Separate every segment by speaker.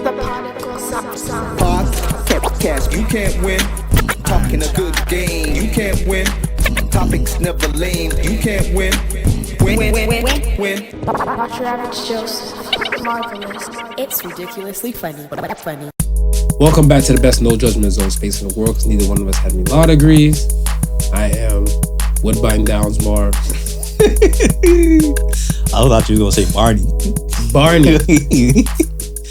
Speaker 1: The Podical sound.
Speaker 2: Podcast, you can't win. Talking a good game, you can't win. Topics never lame, you can't win. Win.
Speaker 1: Not your average Joseph. Marvelous.
Speaker 3: It's ridiculously funny, but funny.
Speaker 4: Welcome back to the best no judgment zone space in the world, because neither one of us have any law degrees. I am Woodbine Downs Marv.
Speaker 5: I thought you were going to say Barney.
Speaker 4: Barney.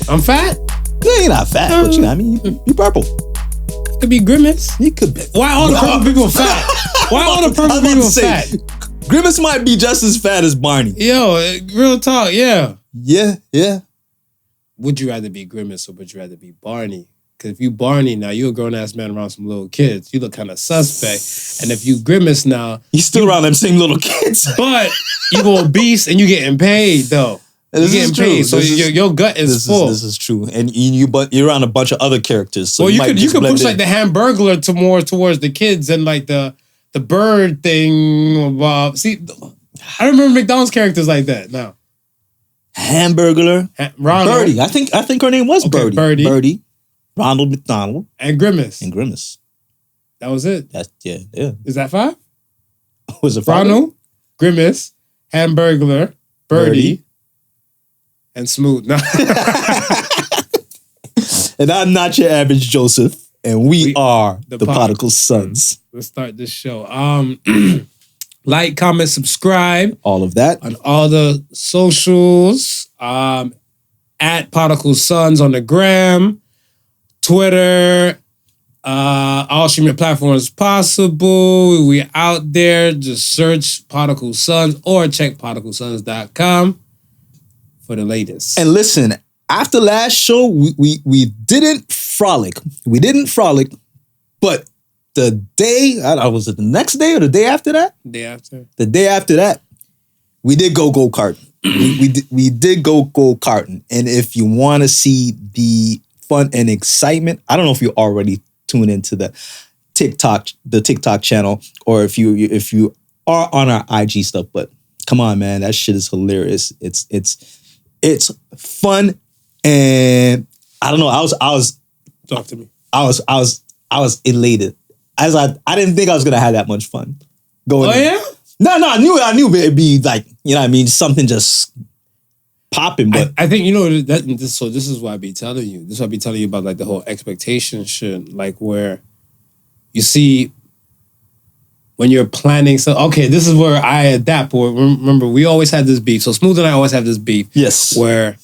Speaker 4: I'm fat?
Speaker 5: No, you're not fat, but you know what I mean? You purple.
Speaker 4: Could be Grimace.
Speaker 5: You could be.
Speaker 4: Why all the purple people fat? Why all the purple people fat?
Speaker 5: Grimace might be just as fat as Barney.
Speaker 4: Yo, real talk, yeah.
Speaker 5: Yeah.
Speaker 4: Would you rather be Grimace or would you rather be Barney? Because if you Barney now, you're a grown-ass man around some little kids. You look kind of suspect. And if you Grimace now...
Speaker 5: You still around them same little kids.
Speaker 4: But you go obese and you getting paid, though. You're getting paid, so your gut is full.
Speaker 5: This is true. And you're around a bunch of other characters. So
Speaker 4: well, you could push like the Hamburglar to more towards the kids and like the bird thing. See, I don't remember McDonald's characters like that now.
Speaker 5: Hamburglar.
Speaker 4: Ronald.
Speaker 5: Birdie. I think her name was Birdie.
Speaker 4: Birdie.
Speaker 5: Ronald McDonald.
Speaker 4: And Grimace. That was it.
Speaker 5: Yeah.
Speaker 4: Is that 5?
Speaker 5: Was it 5?
Speaker 4: Ronald, Grimace, Hamburglar, Birdie. And Smooth. No.
Speaker 5: And I'm not your average Joseph. And we are the Podical Sons.
Speaker 4: Let's start this show. Like, comment, subscribe.
Speaker 5: All of that.
Speaker 4: On all the socials. At Podical Sons on the gram, Twitter, all streaming platforms possible. We out there. Just search Podical Sons or check podicalsons.com. for the latest.
Speaker 5: And listen, after last show, we didn't frolic. We didn't frolic, but the day, was it the next day or the day after that?
Speaker 4: Day after.
Speaker 5: The day after that, we did go-karting. we did go-karting. And if you want to see the fun and excitement, I don't know if you already tuned into the TikTok channel, or if you are on our IG stuff, but come on, man, that shit is hilarious. It's fun, and I don't know. I was
Speaker 4: talk to me.
Speaker 5: I was elated. I didn't think I was gonna have that much fun going.
Speaker 4: Oh yeah?
Speaker 5: No, I knew it'd be like, you know what I mean, something just popping. But
Speaker 4: I think so this is why I be telling you. This is why I be telling you about like the whole expectation shit, like where you see. When you're planning, so okay, this is where I adapt. Remember, we always had this beef. So Smooth and I always have this beef.
Speaker 5: Yes.
Speaker 4: Where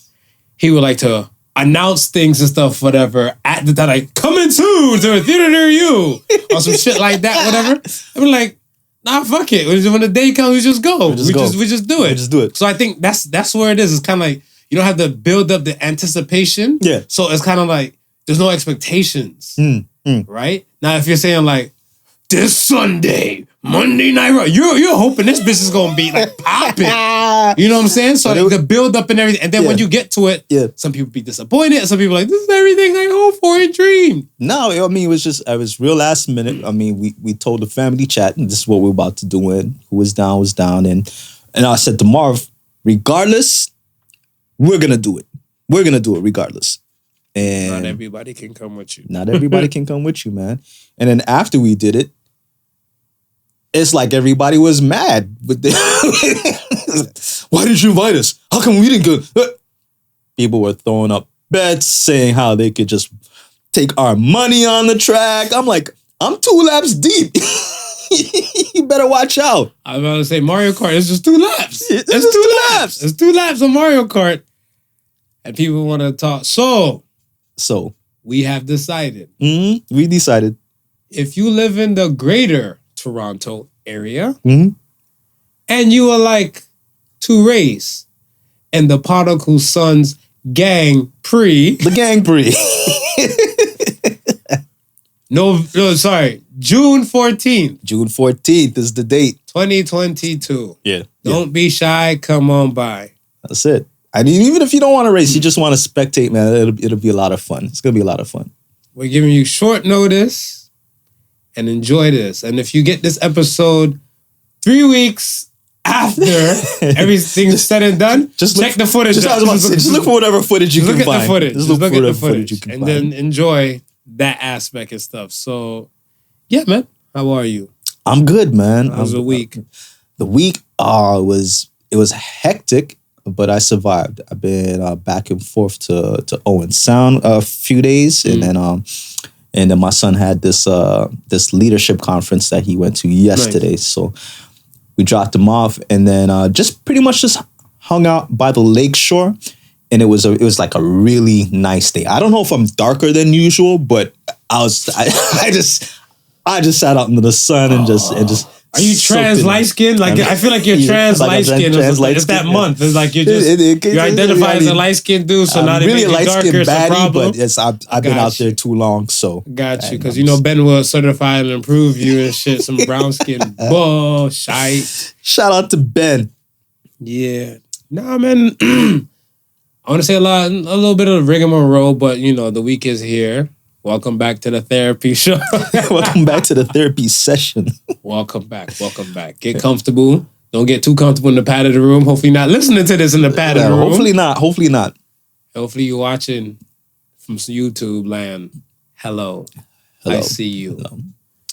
Speaker 4: he would like to announce things and stuff, whatever, at the time, like, coming soon to a theater near you, or some shit like that, whatever. And we're like, nah, fuck it. When the day comes, we just go. We just do it.
Speaker 5: We just do it.
Speaker 4: So I think that's where it is. It's kind of like, you don't have to build up the anticipation.
Speaker 5: Yeah.
Speaker 4: So it's kind of like, there's no expectations. Right? Now, if you're saying like, this Sunday, Monday Night Raw. You're hoping this bitch is gonna be like popping. You know what I'm saying? So like, the build up and everything, and then when you get to it, some people be disappointed, and some people are like, this is everything I hope for and dream.
Speaker 5: No, I mean, it was real last minute. I mean, we told the family chat, and this is what we're about to do. And who was down, and I said to Marv, regardless, we're gonna do it. We're gonna do it regardless. And
Speaker 4: not everybody can come with you.
Speaker 5: Not everybody can come with you, man. And then after we did it, it's like everybody was mad. Why did you invite us? How come we didn't go? People were throwing up bets, saying how they could just take our money on the track. I'm like, I'm 2 laps deep. You better watch out.
Speaker 4: I was about to say Mario Kart. It's just 2 laps.
Speaker 5: It's 2 laps.
Speaker 4: It's 2 laps on Mario Kart. And people want to talk. So we have decided.
Speaker 5: We decided.
Speaker 4: If you live in the greater Toronto area,
Speaker 5: and
Speaker 4: you would like to race in the Podical Sons Gang Prix.
Speaker 5: The Gang Prix.
Speaker 4: June 14th.
Speaker 5: June 14th is the date.
Speaker 4: 2022.
Speaker 5: Yeah.
Speaker 4: Don't be shy. Come on by.
Speaker 5: That's it. I mean, even if you don't want to race, you just want to spectate, man, it'll be a lot of fun. It's going to be a lot of fun.
Speaker 4: We're giving you short notice and enjoy this. And if you get this episode 3 weeks after everything's said and done, check the footage.
Speaker 5: Just look for whatever footage you can find.
Speaker 4: Look at the footage.
Speaker 5: Just
Speaker 4: look at the
Speaker 5: footage
Speaker 4: footage. And then enjoy that aspect and stuff. So, yeah, man. How are you?
Speaker 5: I'm good, man.
Speaker 4: How's the week?
Speaker 5: The week was hectic, but I survived. I've been back and forth to Owen Sound a few days, and then my son had this leadership conference that he went to yesterday. Nice. So we dropped him off, and then just pretty much just hung out by the lake shore, and it was like a really nice day. I don't know if I'm darker than usual, but I just sat out in the sun and just.
Speaker 4: Are you trans light skin? Like I feel like you're trans light skin. It's that month. It's like you identify as a light skinned dude. So now they
Speaker 5: really
Speaker 4: make you darker. It's a problem.
Speaker 5: But I've been out there too long. So
Speaker 4: got you because Ben will certify and improve you and shit. Some brown skin bullshit.
Speaker 5: Shout out to Ben.
Speaker 4: Yeah. Nah, man. I want to say a little bit of rigmarole, but the week is here. Welcome back to the therapy show.
Speaker 5: Welcome back to the therapy session.
Speaker 4: Welcome back. Get comfortable. Don't get too comfortable in the padded room. Hopefully not listening to this in the padded room.
Speaker 5: Hopefully not.
Speaker 4: Hopefully you're watching from YouTube land. Hello. I see you.
Speaker 5: Hello.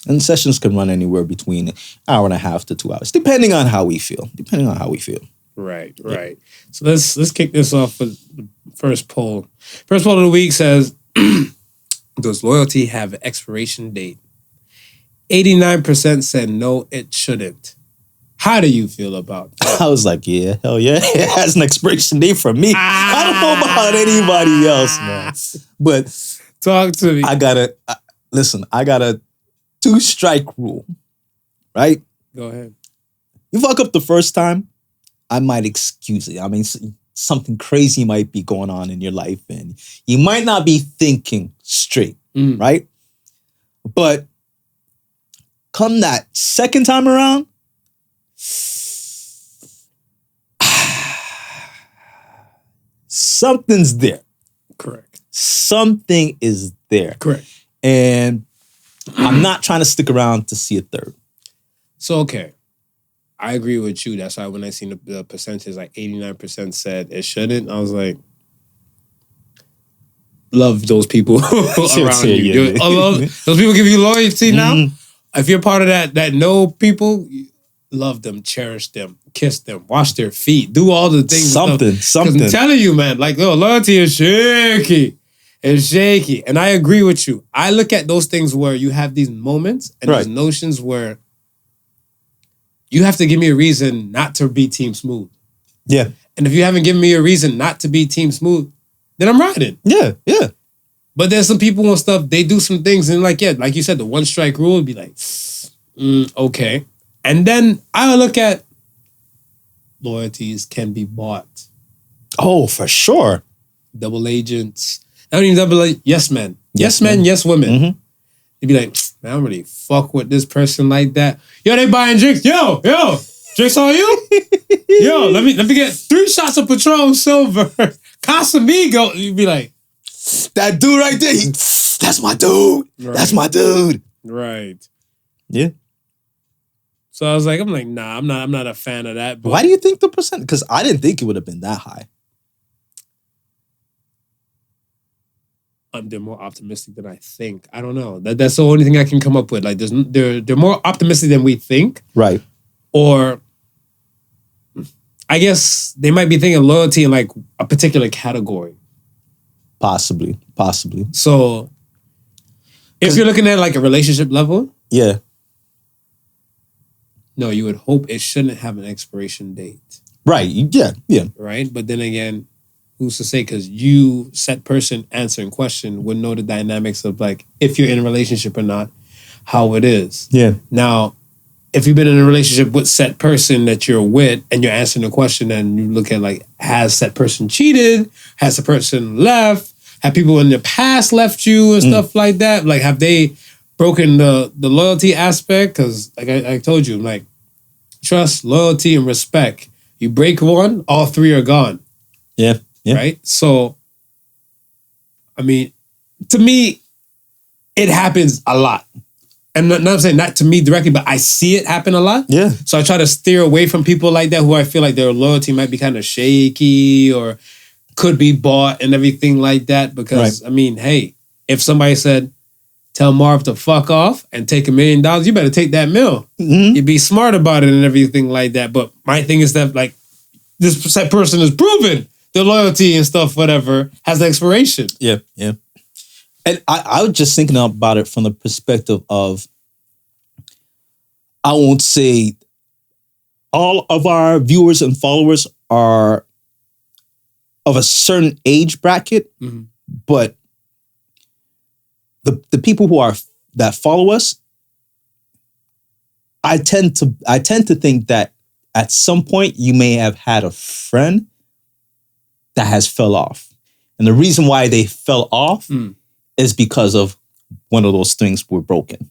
Speaker 5: And sessions can run anywhere between an hour and a half to 2 hours, depending on how we feel.
Speaker 4: Right. So let's kick this off with the first poll. First poll of the week says, does loyalty have an expiration date? 89% said no, it shouldn't. How do you feel about that?
Speaker 5: I was like, yeah, hell yeah. It has an expiration date for me. I don't know about anybody else, man. But
Speaker 4: talk to me.
Speaker 5: I got a 2-strike rule, right?
Speaker 4: Go ahead.
Speaker 5: You fuck up the first time, I might excuse it. I mean, something crazy might be going on in your life and you might not be thinking straight, right? But come that second time around, something's there.
Speaker 4: Correct.
Speaker 5: Something is there.
Speaker 4: Correct.
Speaker 5: And I'm not trying to stick around to see a third.
Speaker 4: So, okay. I agree with you. That's why when I seen the percentage, like 89% said it shouldn't, I was like, love those people around you. I love those people give you loyalty now. If you're part of that no people, love them, cherish them, kiss them, wash their feet, do all the things.
Speaker 5: Something.
Speaker 4: I'm telling you, man, like, loyalty is shaky. It's shaky. And I agree with you. I look at those things where you have these moments and these notions where you have to give me a reason not to be Team Smooth.
Speaker 5: Yeah.
Speaker 4: And if you haven't given me a reason not to be Team Smooth, then I'm riding.
Speaker 5: Yeah.
Speaker 4: But there's some people and stuff, they do some things and like you said, the 1-strike rule would be like, okay. And then I look at loyalties can be bought.
Speaker 5: Oh, for sure.
Speaker 4: Double agents. Not even double yes men. Yes men, yes women.
Speaker 5: Mm-hmm.
Speaker 4: You'd be like, man, I don't really fuck with this person like that. Yo, they buying drinks. Yo, drinks on you? Yo, let me get 3 shots of Patron Silver. Casamigo. You'd be like,
Speaker 5: that dude right there, that's my dude. Right. That's my dude.
Speaker 4: Right.
Speaker 5: Yeah.
Speaker 4: So I'm like, nah, I'm not a fan of that. But
Speaker 5: why do you think the percent? Because I didn't think it would have been that high.
Speaker 4: They're more optimistic than I think. I don't know. That's the only thing I can come up with. Like, they're more optimistic than we think.
Speaker 5: Right.
Speaker 4: Or I guess they might be thinking loyalty in like a particular category.
Speaker 5: Possibly.
Speaker 4: So if you're looking at like a relationship level,
Speaker 5: yeah.
Speaker 4: No, you would hope it shouldn't have an expiration date.
Speaker 5: Right. Yeah.
Speaker 4: Right? But then again, who's to say? Because you, said person answering question, would know the dynamics of like if you're in a relationship or not, how it is.
Speaker 5: Yeah.
Speaker 4: Now, if you've been in a relationship with said person that you're with and you're answering the question and you look at like, has said person cheated? Has the person left? Have people in the past left you and stuff like that? Like, have they broken the loyalty aspect? Because like I told you, like, trust, loyalty, and respect. You break one, all 3 are gone.
Speaker 5: Yeah.
Speaker 4: Right? So, I mean, to me, it happens a lot. and not I'm saying not to me directly, but I see it happen a lot.
Speaker 5: Yeah.
Speaker 4: So I try to steer away from people like that who I feel like their loyalty might be kind of shaky or could be bought and everything like that. Because I mean, hey, if somebody said, tell Marv to fuck off and take $1 million, you better take that mill. You be smart about it and everything like that. But my thing is that like this person is proven their loyalty and stuff, whatever, has the expiration.
Speaker 5: Yeah, yeah. And I was just thinking about it from the perspective of, I won't say all of our viewers and followers are of a certain age bracket, but the people that follow us, I tend to think that at some point you may have had a friend that has fell off. And the reason why they fell off is because of one of those things were broken.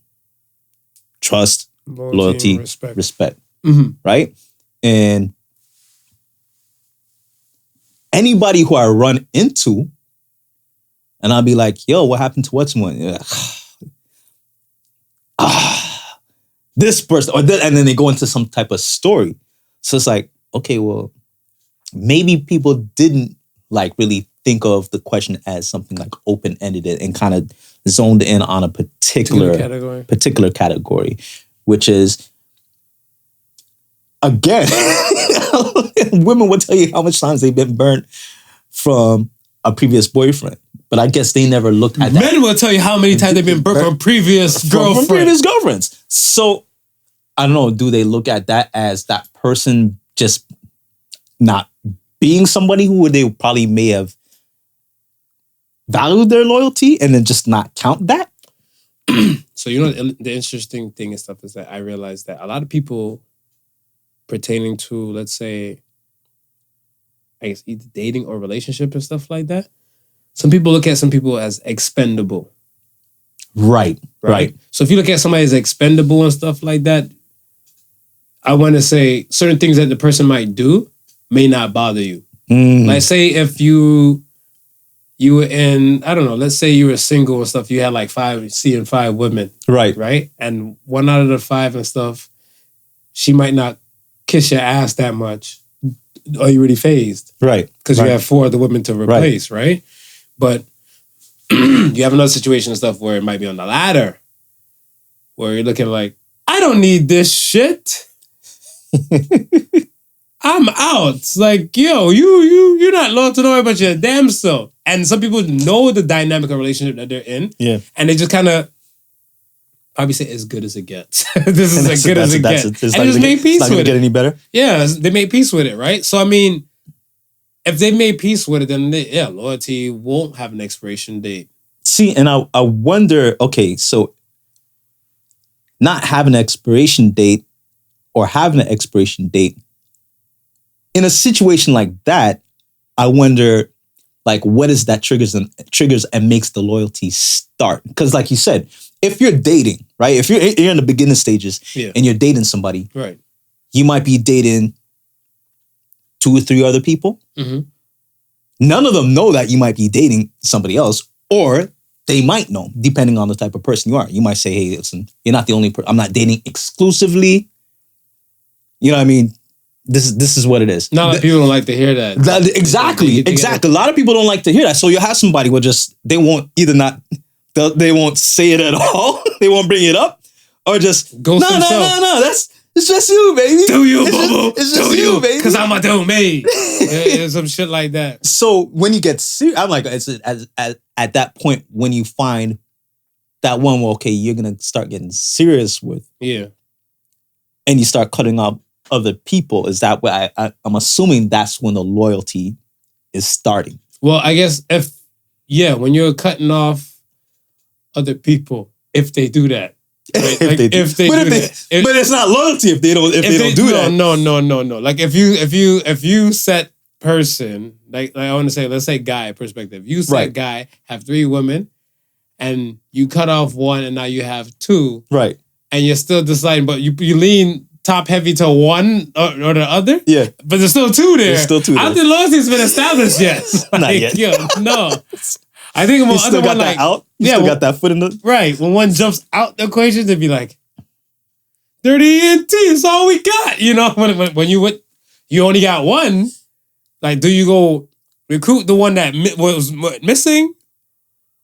Speaker 5: Trust, loyalty, respect. Right? And anybody who I run into, and I'll be like, yo, what happened to what's one? This person, and then they go into some type of story. So it's like, okay, well, maybe people didn't like really think of the question as something like open-ended and kind of zoned in on a particular category, which is, again, women will tell you how much times they've been burnt from a previous boyfriend. But I guess they never looked at that.
Speaker 4: Men will tell you how many times they've been burnt from previous girlfriends.
Speaker 5: From previous girlfriends. So, I don't know, do they look at that as that person just not being somebody who they probably may have valued their loyalty and then just not count that?
Speaker 4: So, you know, the interesting thing and stuff is that I realized that a lot of people pertaining to, let's say, I guess either dating or relationship and stuff like that, some people look at some people as expendable.
Speaker 5: Right.
Speaker 4: So if you look at somebody as expendable and stuff like that, I want to say certain things that the person might do may not bother you. Like say if you were in, I don't know, let's say you were single and stuff, you had like 5 women. Right? And 1 out of the 5 and stuff, she might not kiss your ass that much. Are you really phased?
Speaker 5: Right.
Speaker 4: Because you have 4 other women to replace, right? But you have another situation and stuff where it might be on the ladder, where you're looking like, I don't need this shit. I'm out. It's like, yo, you're not loyal to nobody but your damn self. And some people know the dynamic of relationship that they're in. Yeah. And they just kind of probably say as good as it gets. This is as good as it gets. And just make peace with it. It's not going to get
Speaker 5: any better?
Speaker 4: Yeah, they made peace with it, right? So, I mean, if they made peace with it, then loyalty won't have an expiration date.
Speaker 5: See, and I wonder, okay, so not having an expiration date or having an expiration date, in a situation like that, I wonder, like, what is that triggers and makes the loyalty start? Because like you said, if you're dating, right? If you're in the beginning stages and you're dating somebody,
Speaker 4: right?
Speaker 5: You might be dating 2 or 3 other people. None of them know that you might be dating somebody else, or they might know, depending on the type of person you are. You might say, hey, listen, you're not the only person. I'm not dating exclusively. You know what I mean? This is what it is.
Speaker 4: Not a lot of people don't like to hear that.
Speaker 5: Exactly. A lot of people don't like to hear that. So you have somebody who they won't they won't say it at all. They won't bring it up, or just no. It's just you, baby.
Speaker 4: Do you, boo-boo.
Speaker 5: It's just you, baby.
Speaker 4: Because I'm a do me. Some shit like that.
Speaker 5: So when you get serious, I'm like, it's at that point when you find that one, well, okay, you're going to start getting serious with.
Speaker 4: Yeah.
Speaker 5: And you start cutting off other people. Is that what I'm assuming that's when the loyalty is starting?
Speaker 4: Well, I guess when you're cutting off other people, if they do that. Right? Like but
Speaker 5: it's not loyalty if they don't do that.
Speaker 4: No. Like if you set person, like I want to say, let's say guy perspective. You set guy, have 3 women, and you cut off 1 and now you have 2.
Speaker 5: Right.
Speaker 4: And you're still deciding, but you lean top heavy to one or the other.
Speaker 5: Yeah.
Speaker 4: But there's still 2 there.
Speaker 5: There's still 2 there.
Speaker 4: I don't think loyalty's been established yet.
Speaker 5: Not yet.
Speaker 4: No. I think
Speaker 5: You
Speaker 4: about
Speaker 5: still
Speaker 4: other
Speaker 5: got
Speaker 4: one
Speaker 5: that
Speaker 4: like
Speaker 5: out? You
Speaker 4: yeah,
Speaker 5: still
Speaker 4: well-
Speaker 5: got that foot in the...
Speaker 4: right when one jumps out the equation, they'd be like, dirty ENT is all we got. You know, when you only got one. Like, do you go recruit the one that was missing,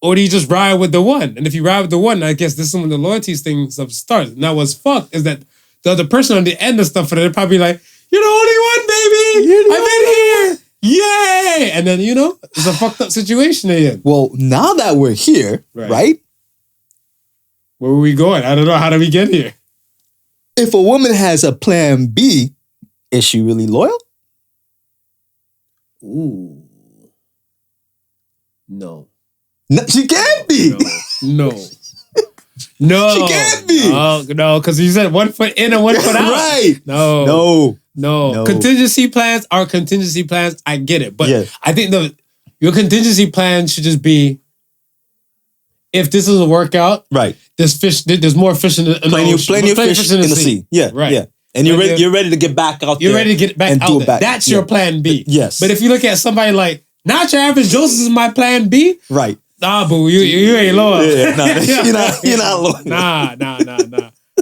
Speaker 4: or do you just ride with the one? And if you ride with the one, I guess this is when the loyalty thing stuff starts. Now, what's fucked is that the other person on the end of stuff, they're probably like, "You're the only one, baby. I've been here, yay!" And then it's a fucked up situation again.
Speaker 5: Well, now that we're here, right?
Speaker 4: Where were we going? I don't know. How did we get here?
Speaker 5: If a woman has a plan B, is she really loyal?
Speaker 4: Ooh, no.
Speaker 5: No, she can't be.
Speaker 4: No. No.
Speaker 5: She can't be.
Speaker 4: No, because you said 1 foot in and 1 foot out.
Speaker 5: Right.
Speaker 4: No.
Speaker 5: No.
Speaker 4: Contingency plans are contingency plans. I get it. But
Speaker 5: Yeah.
Speaker 4: I think your contingency plan should just be, if this doesn't work out,
Speaker 5: Right.
Speaker 4: there's more fish in the
Speaker 5: Plenty of fish in the sea. Yeah.
Speaker 4: Right.
Speaker 5: Yeah. And you're ready to get back out there.
Speaker 4: You're ready to get back
Speaker 5: and
Speaker 4: out
Speaker 5: do
Speaker 4: there.
Speaker 5: it back.
Speaker 4: That's your plan B.
Speaker 5: Yes.
Speaker 4: But if you look at somebody like, not your average Joseph is my plan B,
Speaker 5: Right.
Speaker 4: nah, boo, you ain't loyal.
Speaker 5: Yeah, nah, you're not loyal.
Speaker 4: Nah.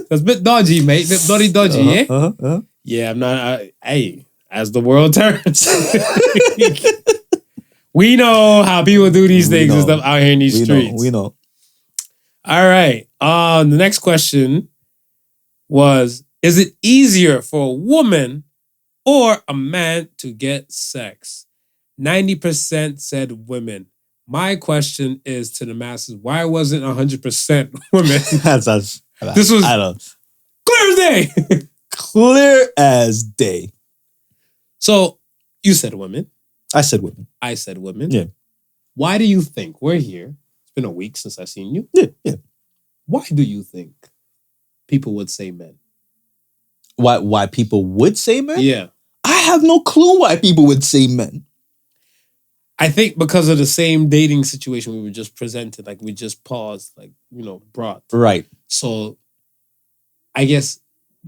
Speaker 4: That's a bit dodgy, mate. Bit dodgy, yeah? Yeah, I'm not. Hey, as the world turns, we know how people do these things and stuff out here in these streets.
Speaker 5: We know.
Speaker 4: All right. The next question was, is it easier for a woman or a man to get sex? 90% said women. My question is to the masses, why wasn't 100% women? This was clear as day.
Speaker 5: Clear as day.
Speaker 4: So you said women.
Speaker 5: I said women.
Speaker 4: I said women.
Speaker 5: Yeah.
Speaker 4: Why do you think we're here? It's been a week since I've seen you.
Speaker 5: Yeah.
Speaker 4: Why do you think people would say men?
Speaker 5: Why people would say men?
Speaker 4: Yeah.
Speaker 5: I have no clue why people would say men.
Speaker 4: I think because of the same dating situation we were just presented, like we just paused, like, brought.
Speaker 5: Right.
Speaker 4: So I guess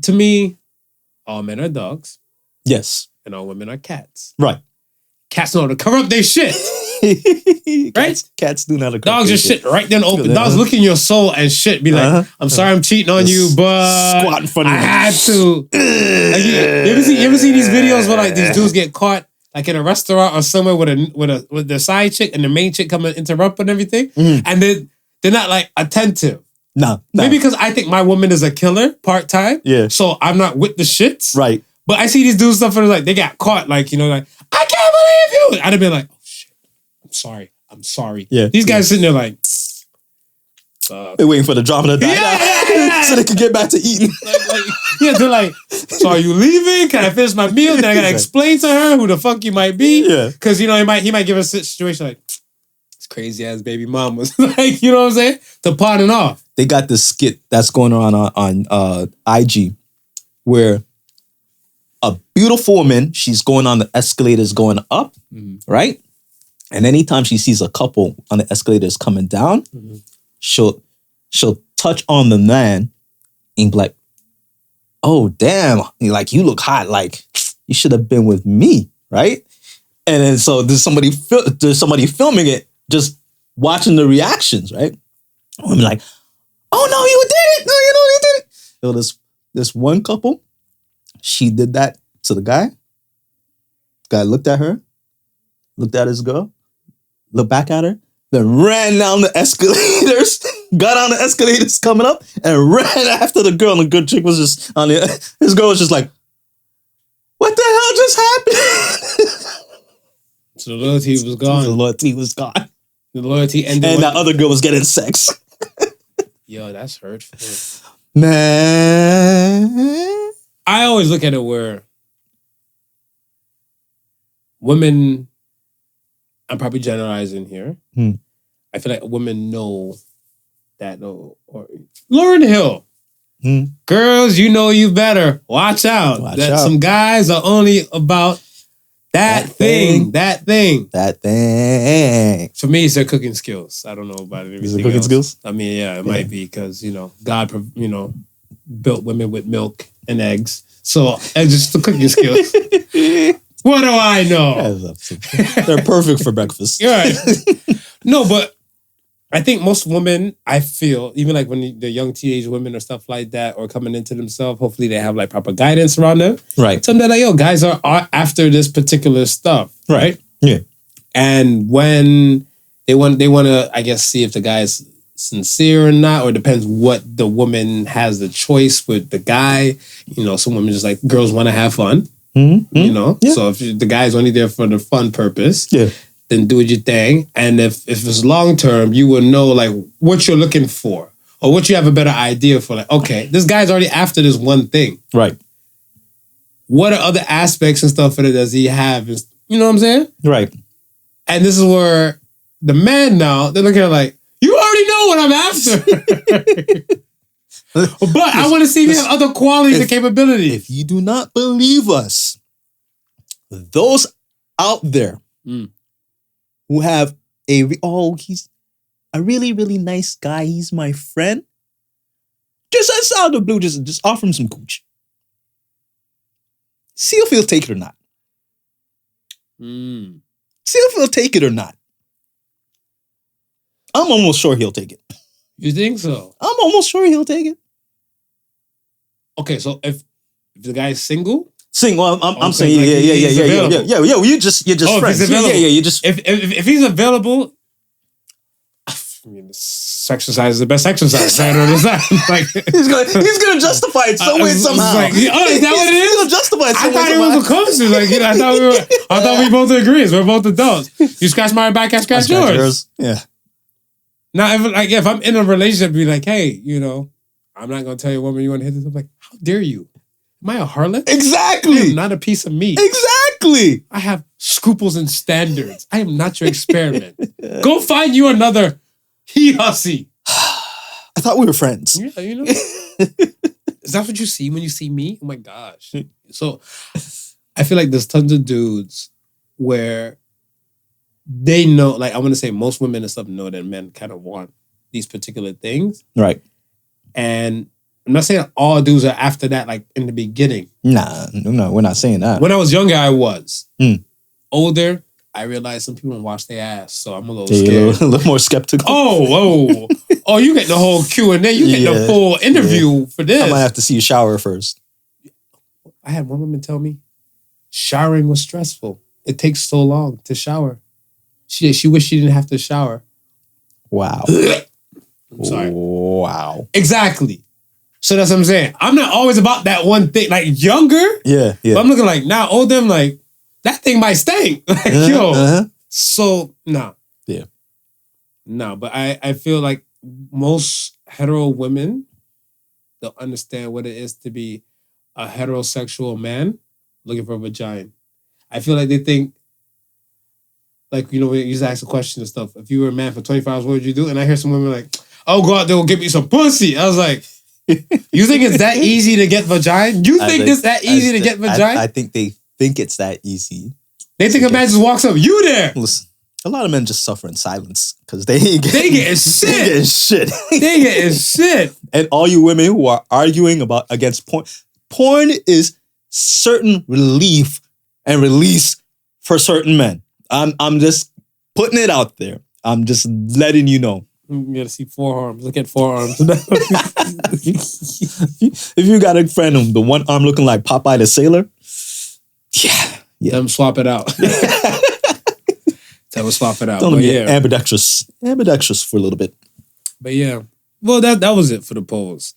Speaker 4: to me, all men are dogs
Speaker 5: Yes.
Speaker 4: and all women are cats.
Speaker 5: Right.
Speaker 4: Cats know how to cover up their shit. Right?
Speaker 5: Cats do not.
Speaker 4: Dogs are shit right then open. Dogs look in your soul and shit. Be like, I'm sorry I'm cheating on you, but
Speaker 5: squat in front of
Speaker 4: I
Speaker 5: you.
Speaker 4: had to. Like, you ever see these videos where like these dudes get caught like in a restaurant or somewhere with their side chick and the main chick come and interrupt and everything, and they're not like attentive.
Speaker 5: No.
Speaker 4: Maybe because I think my woman is a killer part time.
Speaker 5: Yeah.
Speaker 4: So I'm not with the shits.
Speaker 5: Right.
Speaker 4: But I see these dudes stuff and like they got caught, like, like, I can't believe you. I'd have been like, oh shit, I'm sorry.
Speaker 5: Yeah.
Speaker 4: These guys sitting there like,
Speaker 5: they're waiting for the drama to die so they can get back to eating.
Speaker 4: they're like, so are you leaving? Can I finish my meal? Then I gotta explain to her who the fuck you might be.
Speaker 5: Yeah.
Speaker 4: Cause he might give us a situation like, this crazy ass baby mom was like, you know what I'm saying? To pardon off.
Speaker 5: They got this skit that's going on IG where a beautiful woman, she's going on the escalators going up, right? And anytime she sees a couple on the escalators coming down, she'll touch on the man and be like, oh, damn, like, you look hot. Like, you should have been with me, right? And then so there's somebody filming it, just watching the reactions, right? I'm like, oh, no, you did it. No, you did it. So this one couple, she did that to the guy. Guy looked at her, looked at his girl, looked back at her, then ran down the escalators, got on the escalators coming up, and ran after the girl. And the good chick was just on the, his girl was just like, what the hell just happened?
Speaker 4: So the loyalty was gone.
Speaker 5: The loyalty was gone.
Speaker 4: The loyalty ended.
Speaker 5: And that other girl was getting sex.
Speaker 4: Yo, that's hurtful.
Speaker 5: Man.
Speaker 4: I always look at it where women, I'm probably generalizing here. I feel like women know that, or Lauryn Hill. Girls, you know you better. Watch out.
Speaker 5: Watch out.
Speaker 4: Some guys are only about that thing. For me, it's their cooking skills. I don't know about it.
Speaker 5: Is it cooking skills?
Speaker 4: I mean, yeah, it might be because, God, built women with milk and eggs. So it's just the cooking skills. What do I know?
Speaker 5: They're perfect for breakfast.
Speaker 4: Right. No, but I think most women, I feel, even like when the young teenage women or stuff like that, or coming into themselves, hopefully they have like proper guidance around them.
Speaker 5: Right.
Speaker 4: Something like, yo, guys are after this particular stuff, right?
Speaker 5: Yeah.
Speaker 4: And when they want to, I guess, see if the guy's sincere or not, or depends what the woman has the choice with the guy. You know, some women just like, girls want to have fun.
Speaker 5: Mm-hmm.
Speaker 4: You know,
Speaker 5: Yeah.
Speaker 4: so if the guy's only there for the fun purpose,
Speaker 5: Yeah.
Speaker 4: then do your thing. And if it's long term, you will know like what you're looking for, or what you have a better idea for. Like, okay, this guy's already after this one thing.
Speaker 5: Right.
Speaker 4: What are other aspects and stuff that does he have? You know what I'm saying?
Speaker 5: Right.
Speaker 4: And this is where the man now, they're looking at like, you already know what I'm after. But I want to see if you have other qualities and capabilities.
Speaker 5: If you do not believe us, those out there who have he's a really, really nice guy, he's my friend, just out of the blue, just offer him some cooch. See if he'll take it or not. See if he'll take it or not. I'm almost sure he'll take it.
Speaker 4: You think so?
Speaker 5: I'm almost sure he'll take it.
Speaker 4: Okay, so if the guy's single,
Speaker 5: Well, I'm
Speaker 4: Okay,
Speaker 5: saying,
Speaker 4: like he's
Speaker 5: yeah.
Speaker 4: available.
Speaker 5: You're just
Speaker 4: if
Speaker 5: friends.
Speaker 4: he's available.
Speaker 5: You just.
Speaker 4: if he's available, I mean, sex exercise is the best exercise. I don't understand. Like,
Speaker 5: He's gonna justify it some way somehow.
Speaker 4: Like, oh, is that what it is?
Speaker 5: He's gonna justify it
Speaker 4: I
Speaker 5: some way
Speaker 4: thought it
Speaker 5: somehow.
Speaker 4: was a closer. Like, you know, I thought we both agreed. We're both adults. You scratch my back, I scratch yours.
Speaker 5: Yeah.
Speaker 4: Now, if I'm in a relationship, be like, hey, you know, I'm not gonna tell you, woman, you want to hit this. I'm like, how dare you? Am I a harlot?
Speaker 5: Exactly.
Speaker 4: I am not a piece of meat.
Speaker 5: Exactly.
Speaker 4: I have scruples and standards. I am not your experiment. Go find you another hussy.
Speaker 5: I thought we were friends.
Speaker 4: Yeah, you know. Is that what you see when you see me? Oh my gosh. So I feel like there's tons of dudes where they know, like I want to say most women and stuff know that men kind of want these particular things.
Speaker 5: Right.
Speaker 4: And I'm not saying all dudes are after that, like in the beginning.
Speaker 5: Nah, no, we're not saying that.
Speaker 4: When I was younger, I was. Older, I realized some people don't wash their ass, so I'm a little scared.
Speaker 5: A little more skeptical.
Speaker 4: Oh, you get the whole Q&A. You get the full interview for this.
Speaker 5: I might have to see you shower first.
Speaker 4: I had one woman tell me showering was stressful. It takes so long to shower. She wished she didn't have to shower.
Speaker 5: Wow.
Speaker 4: I'm sorry.
Speaker 5: Wow.
Speaker 4: Exactly. So that's what I'm saying. I'm not always about that one thing. Like younger,
Speaker 5: Yeah.
Speaker 4: but I'm looking like now older, I'm like, that thing might stink. Like, So, nah.
Speaker 5: Yeah.
Speaker 4: No, but I feel like most hetero women don't understand what it is to be a heterosexual man looking for a vagina. I feel like they think, like, you know, when you used to ask a question and stuff, if you were a man for 24 hours, what would you do? And I hear some women like, oh, go out there and get me some pussy. I was like, you think it's that easy to get vagina? You think it's that easy to get vagina?
Speaker 5: I think they think it's that easy.
Speaker 4: They think a man just walks up, you there.
Speaker 5: Listen, a lot of men just suffer in silence because they ain't
Speaker 4: They getting shit.
Speaker 5: They getting shit.
Speaker 4: They getting shit.
Speaker 5: And all you women who are arguing against porn is certain relief and release for certain men. I'm just putting it out there. I'm just letting you know.
Speaker 4: You gotta see forearms. Look at forearms.
Speaker 5: If you got a friend with the one arm looking like Popeye the Sailor, yeah.
Speaker 4: Them swap it out. Them swap it out.
Speaker 5: Don't
Speaker 4: But
Speaker 5: be
Speaker 4: yeah.
Speaker 5: ambidextrous for a little bit.
Speaker 4: But yeah. Well, that was it for the polls.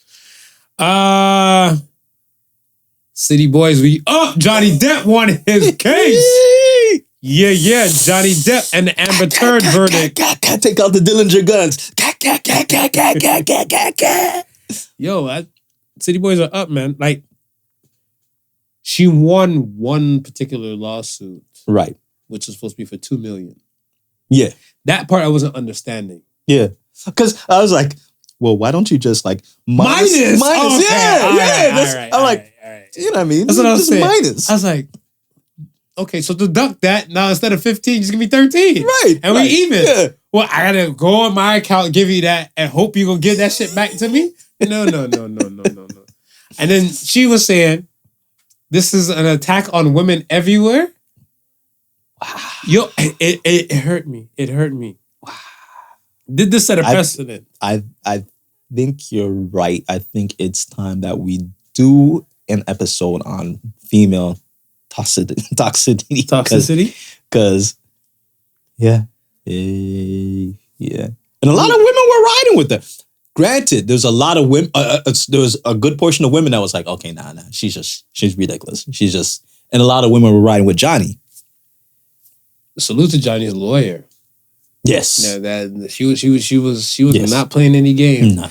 Speaker 4: City Boys, we up. Johnny Depp won his case. Yeah. Johnny Depp and the Amber Turd verdict.
Speaker 5: Take out the Dillinger guns.
Speaker 4: Yo, City Boys are up, man. Like, she won one particular lawsuit,
Speaker 5: Right.
Speaker 4: which was supposed to be for $2 million.
Speaker 5: Yeah.
Speaker 4: That part I wasn't understanding.
Speaker 5: Yeah. Because I was like, well, why don't you just like minus?
Speaker 4: Okay.
Speaker 5: Yeah.
Speaker 4: All
Speaker 5: That's,
Speaker 4: right,
Speaker 5: I'm like,
Speaker 4: all right.
Speaker 5: you know what I mean?
Speaker 4: That's what I was
Speaker 5: Just
Speaker 4: saying.
Speaker 5: minus.
Speaker 4: I was like, okay, so deduct that. Now instead of 15, just give me 13.
Speaker 5: Right.
Speaker 4: And
Speaker 5: right.
Speaker 4: we even.
Speaker 5: Yeah.
Speaker 4: Well, I gotta go on my account, give you that, and hope you're gonna give that shit back to me? No. And then she was saying, this is an attack on women everywhere. Wow. Yo, it hurt me. It hurt me. Wow. Did this set a precedent?
Speaker 5: I think you're right. I think it's time that we do an episode on female toxicity.
Speaker 4: Toxicity?
Speaker 5: Because, yeah. And a lot of women were riding with that. Granted, there's a lot of women, there was a good portion of women that was like, okay, nah, she's ridiculous. And a lot of women were riding with Johnny.
Speaker 4: Salute to Johnny's lawyer.
Speaker 5: Yes.
Speaker 4: Yeah, that she was
Speaker 5: Yes.
Speaker 4: not playing any games.
Speaker 5: No.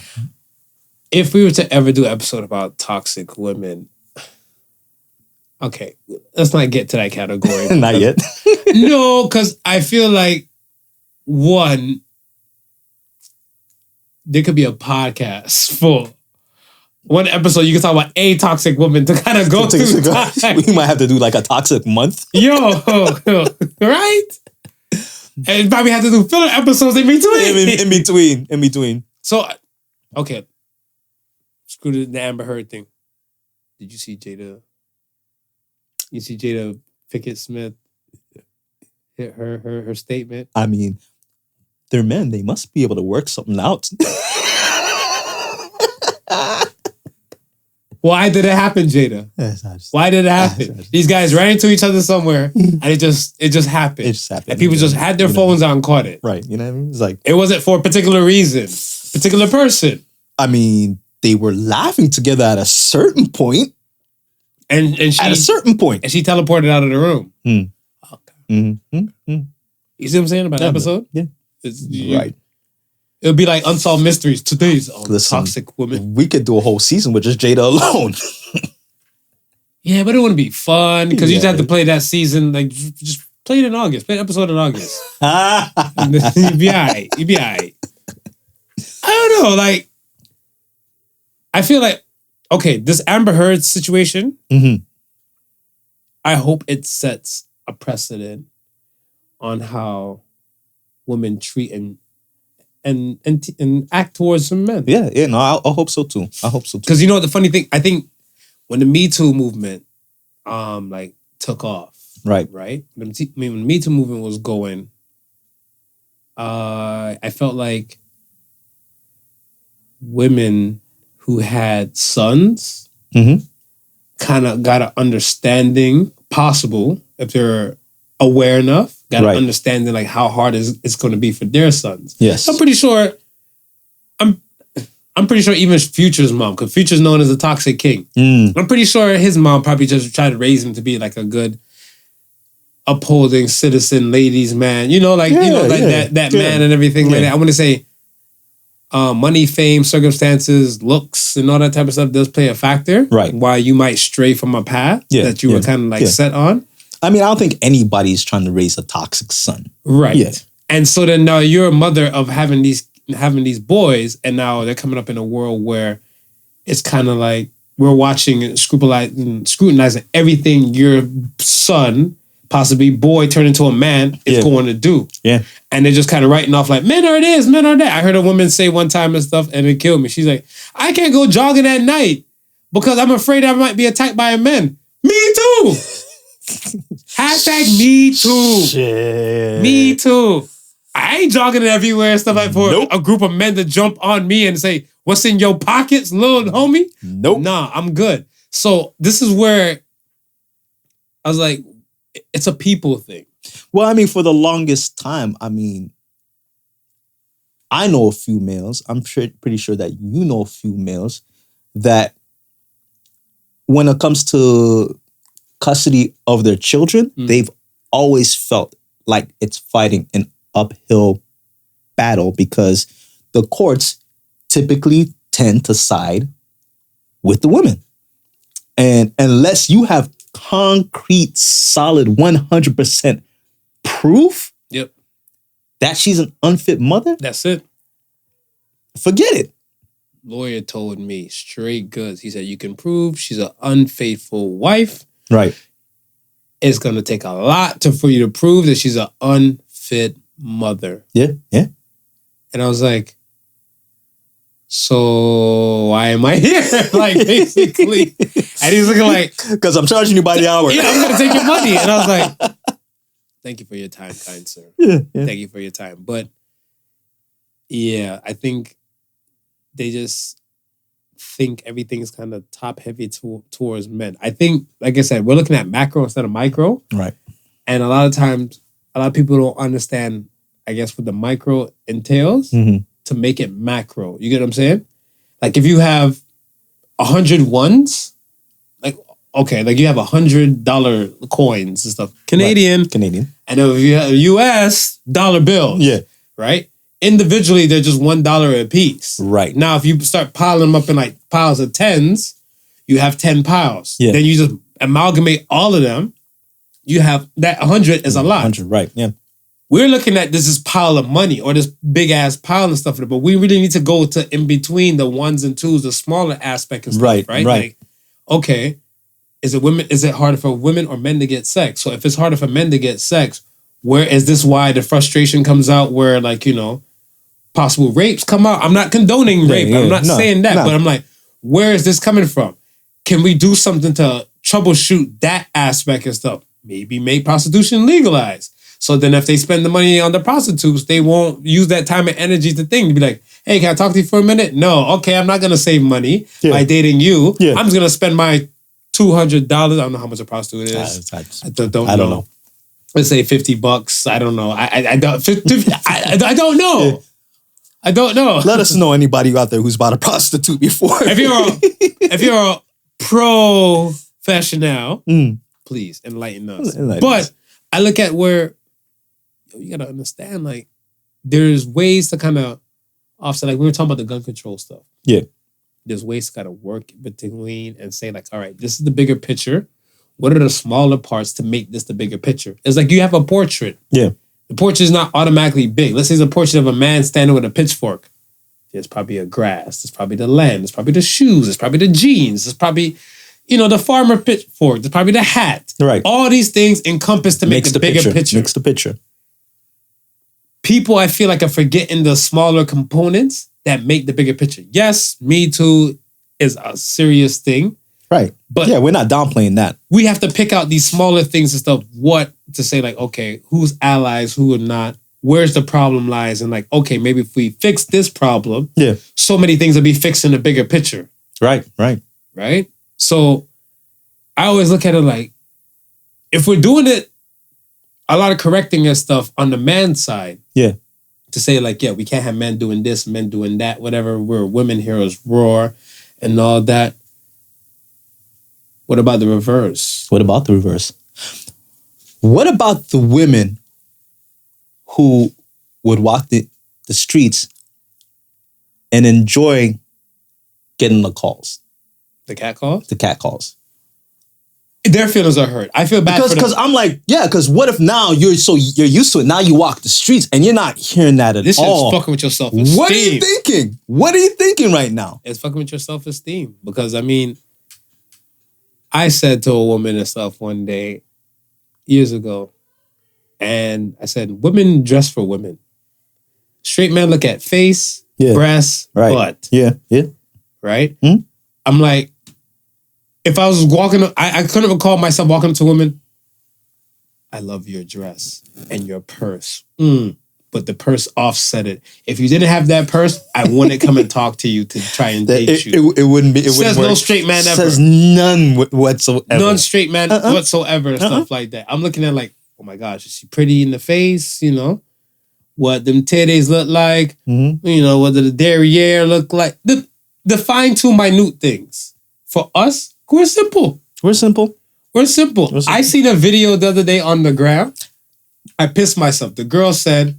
Speaker 4: If we were to ever do an episode about toxic women, okay, let's not get to that category.
Speaker 5: Not yet.
Speaker 4: No, because I feel like one, there could be a podcast for one episode. You can talk about a toxic woman to kind of go through time.
Speaker 5: We might have to do like a toxic month.
Speaker 4: Yo, right? And probably have to do filler episodes in between.
Speaker 5: In between.
Speaker 4: So, okay. Screw the Amber Heard thing. Did you see Jada? You see Jada Pinkett Smith hit her statement?
Speaker 5: I mean, they're men. They must be able to work something out.
Speaker 4: Why did it happen, Jada? Why did it happen? These guys ran into each other somewhere, and it just happened.
Speaker 5: It just happened.
Speaker 4: And people just had their phones out and caught it.
Speaker 5: Right. You know what I mean? It's like,
Speaker 4: it wasn't for a particular reason, particular person.
Speaker 5: I mean, they were laughing together at a certain point.
Speaker 4: And she,
Speaker 5: at a certain point.
Speaker 4: And she teleported out of the room. Okay.
Speaker 5: Mm-hmm.
Speaker 4: You see what I'm saying about the episode?
Speaker 5: Yeah. Right.
Speaker 4: It would be like Unsolved Mysteries. Today's toxic woman.
Speaker 5: We could do a whole season with just Jada alone.
Speaker 4: Yeah, but it wouldn't be fun because you just have to play that season. Like, just play it in August. Play an episode in August. You'd be all right. You'd be all right. I don't know. Like, I feel like, okay, this Amber Heard situation, I hope it sets a precedent on how women treat and act towards some men.
Speaker 5: Yeah, no, I hope so too.
Speaker 4: Because you know what the funny thing, I think when the Me Too movement took off, right? When the Me Too movement was going, I felt like women who had sons kind of got an understanding, possible if they're aware enough, got an understanding like how hard it's going to be for their sons.
Speaker 5: Yes,
Speaker 4: I'm pretty sure. I'm pretty sure even Future's mom, because Future's known as a toxic king. I'm pretty sure his mom probably just tried to raise him to be like a good, upholding citizen, ladies man. That man and everything like that. I want to say, money, fame, circumstances, looks, and all that type of stuff does play a factor. Right. Why you might stray from a path that you were kind of set on.
Speaker 5: I mean, I don't think anybody's trying to raise a toxic son.
Speaker 4: Right. Yeah. And so then now you're a mother of having these boys, and now they're coming up in a world where it's kind of like we're watching and scrutinizing everything your son, possibly boy, turn into a man is going to do. Yeah. And they're just kind of writing off like, men are this, men are that. I heard a woman say one time and stuff, and it killed me. She's like, I can't go jogging at night because I'm afraid I might be attacked by a man. Me too. Hashtag me too. Shit. Me too. I ain't jogging everywhere and stuff like for a group of men to jump on me and say, what's in your pockets, little homie? Nope. Nah, I'm good. So this is where I was like, it's a people thing.
Speaker 5: Well, I mean, for the longest time, I mean, I know a few males. I'm pretty sure that you know a few males that when it comes to custody of their children, they've always felt like it's fighting an uphill battle because the courts typically tend to side with the women. And unless you have concrete, solid, 100% proof that she's an unfit mother,
Speaker 4: that's it.
Speaker 5: Forget it.
Speaker 4: Lawyer told me straight goods. He said, you can prove she's an unfaithful wife.
Speaker 5: Right.
Speaker 4: It's going to take a lot for you to prove that she's an unfit mother.
Speaker 5: Yeah.
Speaker 4: And I was like, so why am I here? Like, basically. And he's looking like,
Speaker 5: because I'm charging you by the hour.
Speaker 4: Yeah, I'm going to take your money. And I was like, thank you for your time, kind sir. Yeah. Thank you for your time. But Yeah, I think they just think everything's kind of top heavy towards men. I think, like I said, we're looking at macro instead of micro.
Speaker 5: Right.
Speaker 4: And a lot of times, a lot of people don't understand, I guess, what the micro entails to make it macro. You get what I'm saying? Like if you have 100 ones, like, okay, like you have $100 coins and stuff. Canadian.
Speaker 5: Right. Canadian.
Speaker 4: And if you have US dollar bills.
Speaker 5: Yeah.
Speaker 4: Right? Individually, they're just $1 a piece.
Speaker 5: Right.
Speaker 4: Now, if you start piling them up in like piles of tens, you have 10 piles.
Speaker 5: Yeah.
Speaker 4: Then you just amalgamate all of them. You have that 100 is a lot.
Speaker 5: 100, right. Yeah.
Speaker 4: We're looking at this pile of money or this big ass pile and stuff, but we really need to go to in between the ones and twos, the smaller aspect and stuff, right?
Speaker 5: Right.
Speaker 4: Like, okay, is it harder for women or men to get sex? So if it's harder for men to get sex, where is this why the frustration comes out where, like, you know, possible rapes come out? I'm not condoning rape. I'm not saying that, but I'm like, where is this coming from? Can we do something to troubleshoot that aspect and stuff? Maybe make prostitution legalized. So then if they spend the money on the prostitutes, they won't use that time and energy to think. To be like, hey, can I talk to you for a minute? No. Okay, I'm not going to save money by dating you. Yeah. I'm just going to spend my $200. I don't know how much a prostitute is. I don't know. Let's say $50. I don't know. I don't know. Yeah. I don't know.
Speaker 5: Let us know, anybody out there who's bought a prostitute before.
Speaker 4: If you're a professional, please enlighten us. But I look at where you gotta understand, like, there's ways to kind of offset. Like we were talking about the gun control stuff.
Speaker 5: Yeah.
Speaker 4: There's ways to kind of work between and say, like, all right, this is the bigger picture. What are the smaller parts to make this the bigger picture? It's like you have a portrait.
Speaker 5: Yeah.
Speaker 4: The portrait is not automatically big. Let's say it's a portrait of a man standing with a pitchfork. There's probably a grass. There's probably the land. There's probably the shoes. There's probably the jeans. There's probably, you know, the farmer pitchfork. There's probably the hat.
Speaker 5: Right.
Speaker 4: All these things encompass to make the bigger picture.
Speaker 5: Makes the picture.
Speaker 4: People, I feel like, are forgetting the smaller components that make the bigger picture. Yes, Me Too is a serious thing.
Speaker 5: Right.
Speaker 4: But
Speaker 5: yeah, we're not downplaying that.
Speaker 4: We have to pick out these smaller things and stuff, what to say, like, okay, who's allies, who are not, where's the problem lies, and like, okay, maybe if we fix this problem, so many things will be fixed in the bigger picture.
Speaker 5: Right.
Speaker 4: So I always look at it like, if we're doing it, a lot of correcting and stuff on the man's side.
Speaker 5: Yeah.
Speaker 4: To say like, yeah, we can't have men doing this, men doing that, whatever. We're women heroes, roar, and all that. What about the reverse?
Speaker 5: What about the reverse? What about the women who would walk the streets and enjoy getting the calls?
Speaker 4: The cat calls?
Speaker 5: The cat calls.
Speaker 4: Their feelings are hurt. I feel bad
Speaker 5: because I'm like, because what if now you're used to it? Now you walk the streets and you're not hearing that at
Speaker 4: this
Speaker 5: all.
Speaker 4: This is fucking with your self-esteem.
Speaker 5: What are you thinking? What are you thinking right now?
Speaker 4: It's fucking with your self-esteem. Because, I mean, I said to a woman and stuff one day, years ago, and I said, women dress for women. Straight men look at face, breasts, butt.
Speaker 5: Yeah.
Speaker 4: Right? I'm like, if I was walking, I couldn't recall myself walking up to a woman. I love your dress and your purse. But the purse offset it. If you didn't have that purse, I wouldn't come and talk to you to try and date you.
Speaker 5: It wouldn't be. It
Speaker 4: says
Speaker 5: wouldn't
Speaker 4: no straight man ever.
Speaker 5: Says none whatsoever.
Speaker 4: None straight man whatsoever and stuff like that. I'm looking at like, oh my gosh, is she pretty in the face? You know, what them titties look like? You know, what the derriere look like? The fine tune minute things. For us, we're simple. I seen a video the other day on the gram. I pissed myself. The girl said,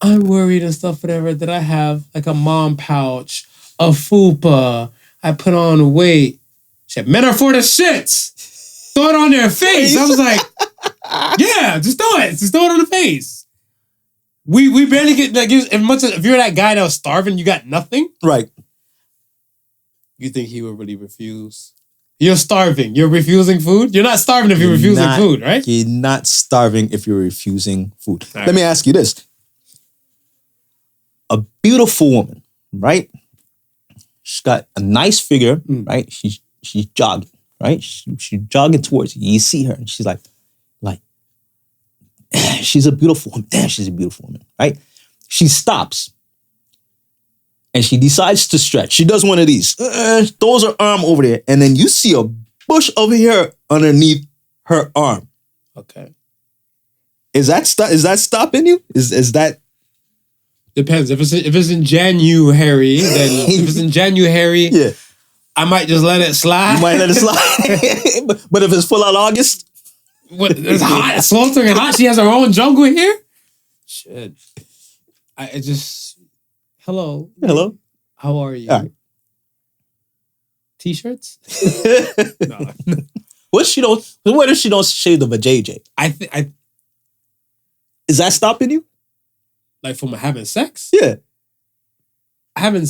Speaker 4: I'm worried and stuff, whatever, that I have like a mom pouch, a fupa, I put on weight. She said, men are for the shits. Throw it on their face. I was like, yeah, just throw it. Just throw it on the face. We barely get, like, if you're that guy that was starving, you got nothing.
Speaker 5: Right.
Speaker 4: You think he would really refuse? You're starving. You're refusing food? You're not starving if you're refusing food, right?
Speaker 5: You're not starving if you're refusing food.
Speaker 4: All
Speaker 5: Let me ask you this. A beautiful woman, right? She's got a nice figure, right? She's jogging, right? She's jogging towards you. You see her and she's like, she's a beautiful woman. Damn, she's a beautiful woman, right? She stops. And she decides to stretch. She does one of these. Throws her arm over there. And then you see a bush over here underneath her arm.
Speaker 4: Okay.
Speaker 5: Is that stopping you? Is that...
Speaker 4: Depends. If it's in January, then if it's in January,
Speaker 5: Yeah.
Speaker 4: I might just let it slide.
Speaker 5: You might let it slide. But if it's full out August?
Speaker 4: What, it's hot. It's sweltering and hot. She has her own jungle here. Shit. I just... Hello.
Speaker 5: Hello.
Speaker 4: How are you?
Speaker 5: All right.
Speaker 4: T-shirts? No.
Speaker 5: What if she don't shave the vajayjay?
Speaker 4: I
Speaker 5: Is that stopping you?
Speaker 4: like from having sex?
Speaker 5: Yeah.
Speaker 4: Having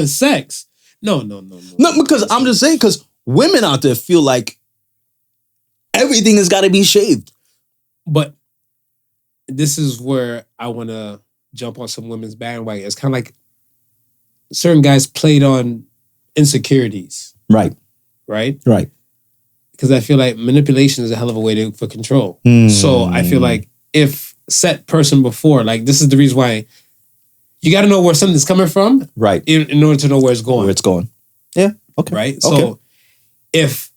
Speaker 4: sex? No.
Speaker 5: No, because I'm just saying, because women out there feel like everything has got to be shaved.
Speaker 4: But this is where I want to jump on some women's bandwagon. It's kind of like certain guys played on insecurities,
Speaker 5: Right.
Speaker 4: right?
Speaker 5: Right.
Speaker 4: Because I feel like manipulation is a hell of a way for control. So I feel like if set person before, like this is the reason why you got to know where something's coming from,
Speaker 5: Right.
Speaker 4: in order to know where it's going.
Speaker 5: Where it's going. Yeah. Okay.
Speaker 4: Right?
Speaker 5: Okay.
Speaker 4: So if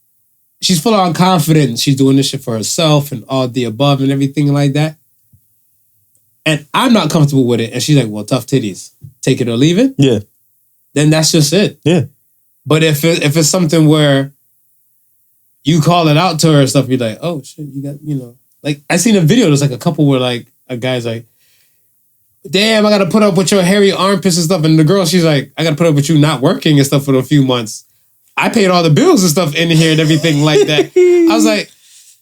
Speaker 4: she's full on confident, she's doing this shit for herself and all the above and everything like that, and I'm not comfortable with it, and she's like, well, tough titties, take it or leave it,
Speaker 5: Yeah.
Speaker 4: then that's just it.
Speaker 5: Yeah.
Speaker 4: But if it's something where you call it out to her and stuff, you're like, oh shit, you got, like I seen a video, there's like a couple where like a guy's like, damn, I gotta put up with your hairy armpits and stuff, and the girl, she's like, I gotta put up with you not working and stuff for a few months. I paid all the bills and stuff in here and everything like that. I was like,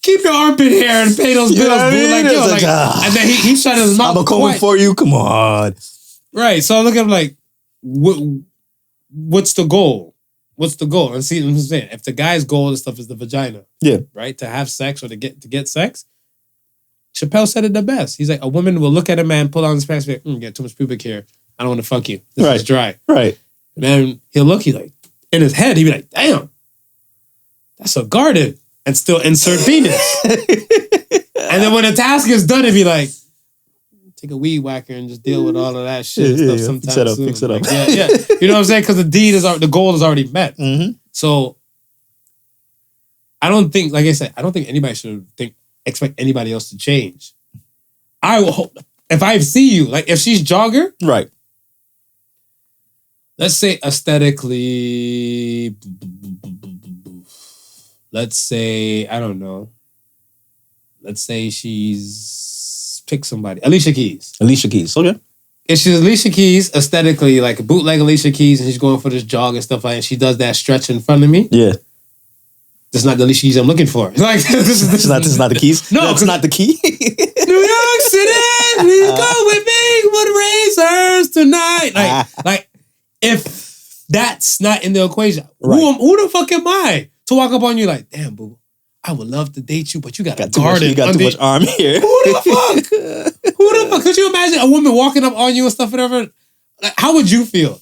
Speaker 4: keep your armpit hair and pay those bills, boo. Like, yo, like, and then he shut his mouth.
Speaker 5: I'm coming for you. Come on.
Speaker 4: Right. So I look at him like, what's the goal? What's the goal? And see what I'm saying. If the guy's goal and stuff is the vagina,
Speaker 5: Yeah.
Speaker 4: right, to have sex or to get sex, Chappelle said it the best. He's like, a woman will look at a man, pull on his pants, and be like, get too much pubic hair. I don't want to fuck you. This is dry.
Speaker 5: Right.
Speaker 4: And then he'll look, he's like, in his head, he'd be like, damn, that's a garden. And still insert penis. And then when the task is done, it'd be like, take a weed whacker and just deal with all of that shit and stuff sometime soon.
Speaker 5: Fix it up.
Speaker 4: Like, yeah. You know what I'm saying? Because the goal is already met.
Speaker 5: Mm-hmm.
Speaker 4: So I don't think, like I said, I don't think anybody should expect anybody else to change. I will hope, if I see you, like if she's jogger,
Speaker 5: Right.
Speaker 4: let's say aesthetically, let's say, I don't know. Let's say she's, pick somebody. Alicia Keys.
Speaker 5: Alicia Keys. Okay.
Speaker 4: If she's Alicia Keys, aesthetically, like a bootleg Alicia Keys, and she's going for this jog and stuff like that, and she does that stretch in front of me,
Speaker 5: Yeah.
Speaker 4: that's not the Alicia Keys I'm looking for. Like, this is
Speaker 5: not the keys?
Speaker 4: No.
Speaker 5: That's not the key?
Speaker 4: New York City, please go with me with razors tonight. Like, if that's not in the equation, who the fuck am I to walk up on you like, damn, boo, I would love to date you, but you got a garden.
Speaker 5: You got too much arm here.
Speaker 4: Who the fuck? Who the fuck? Could you imagine a woman walking up on you and stuff, whatever? Like, how would you feel?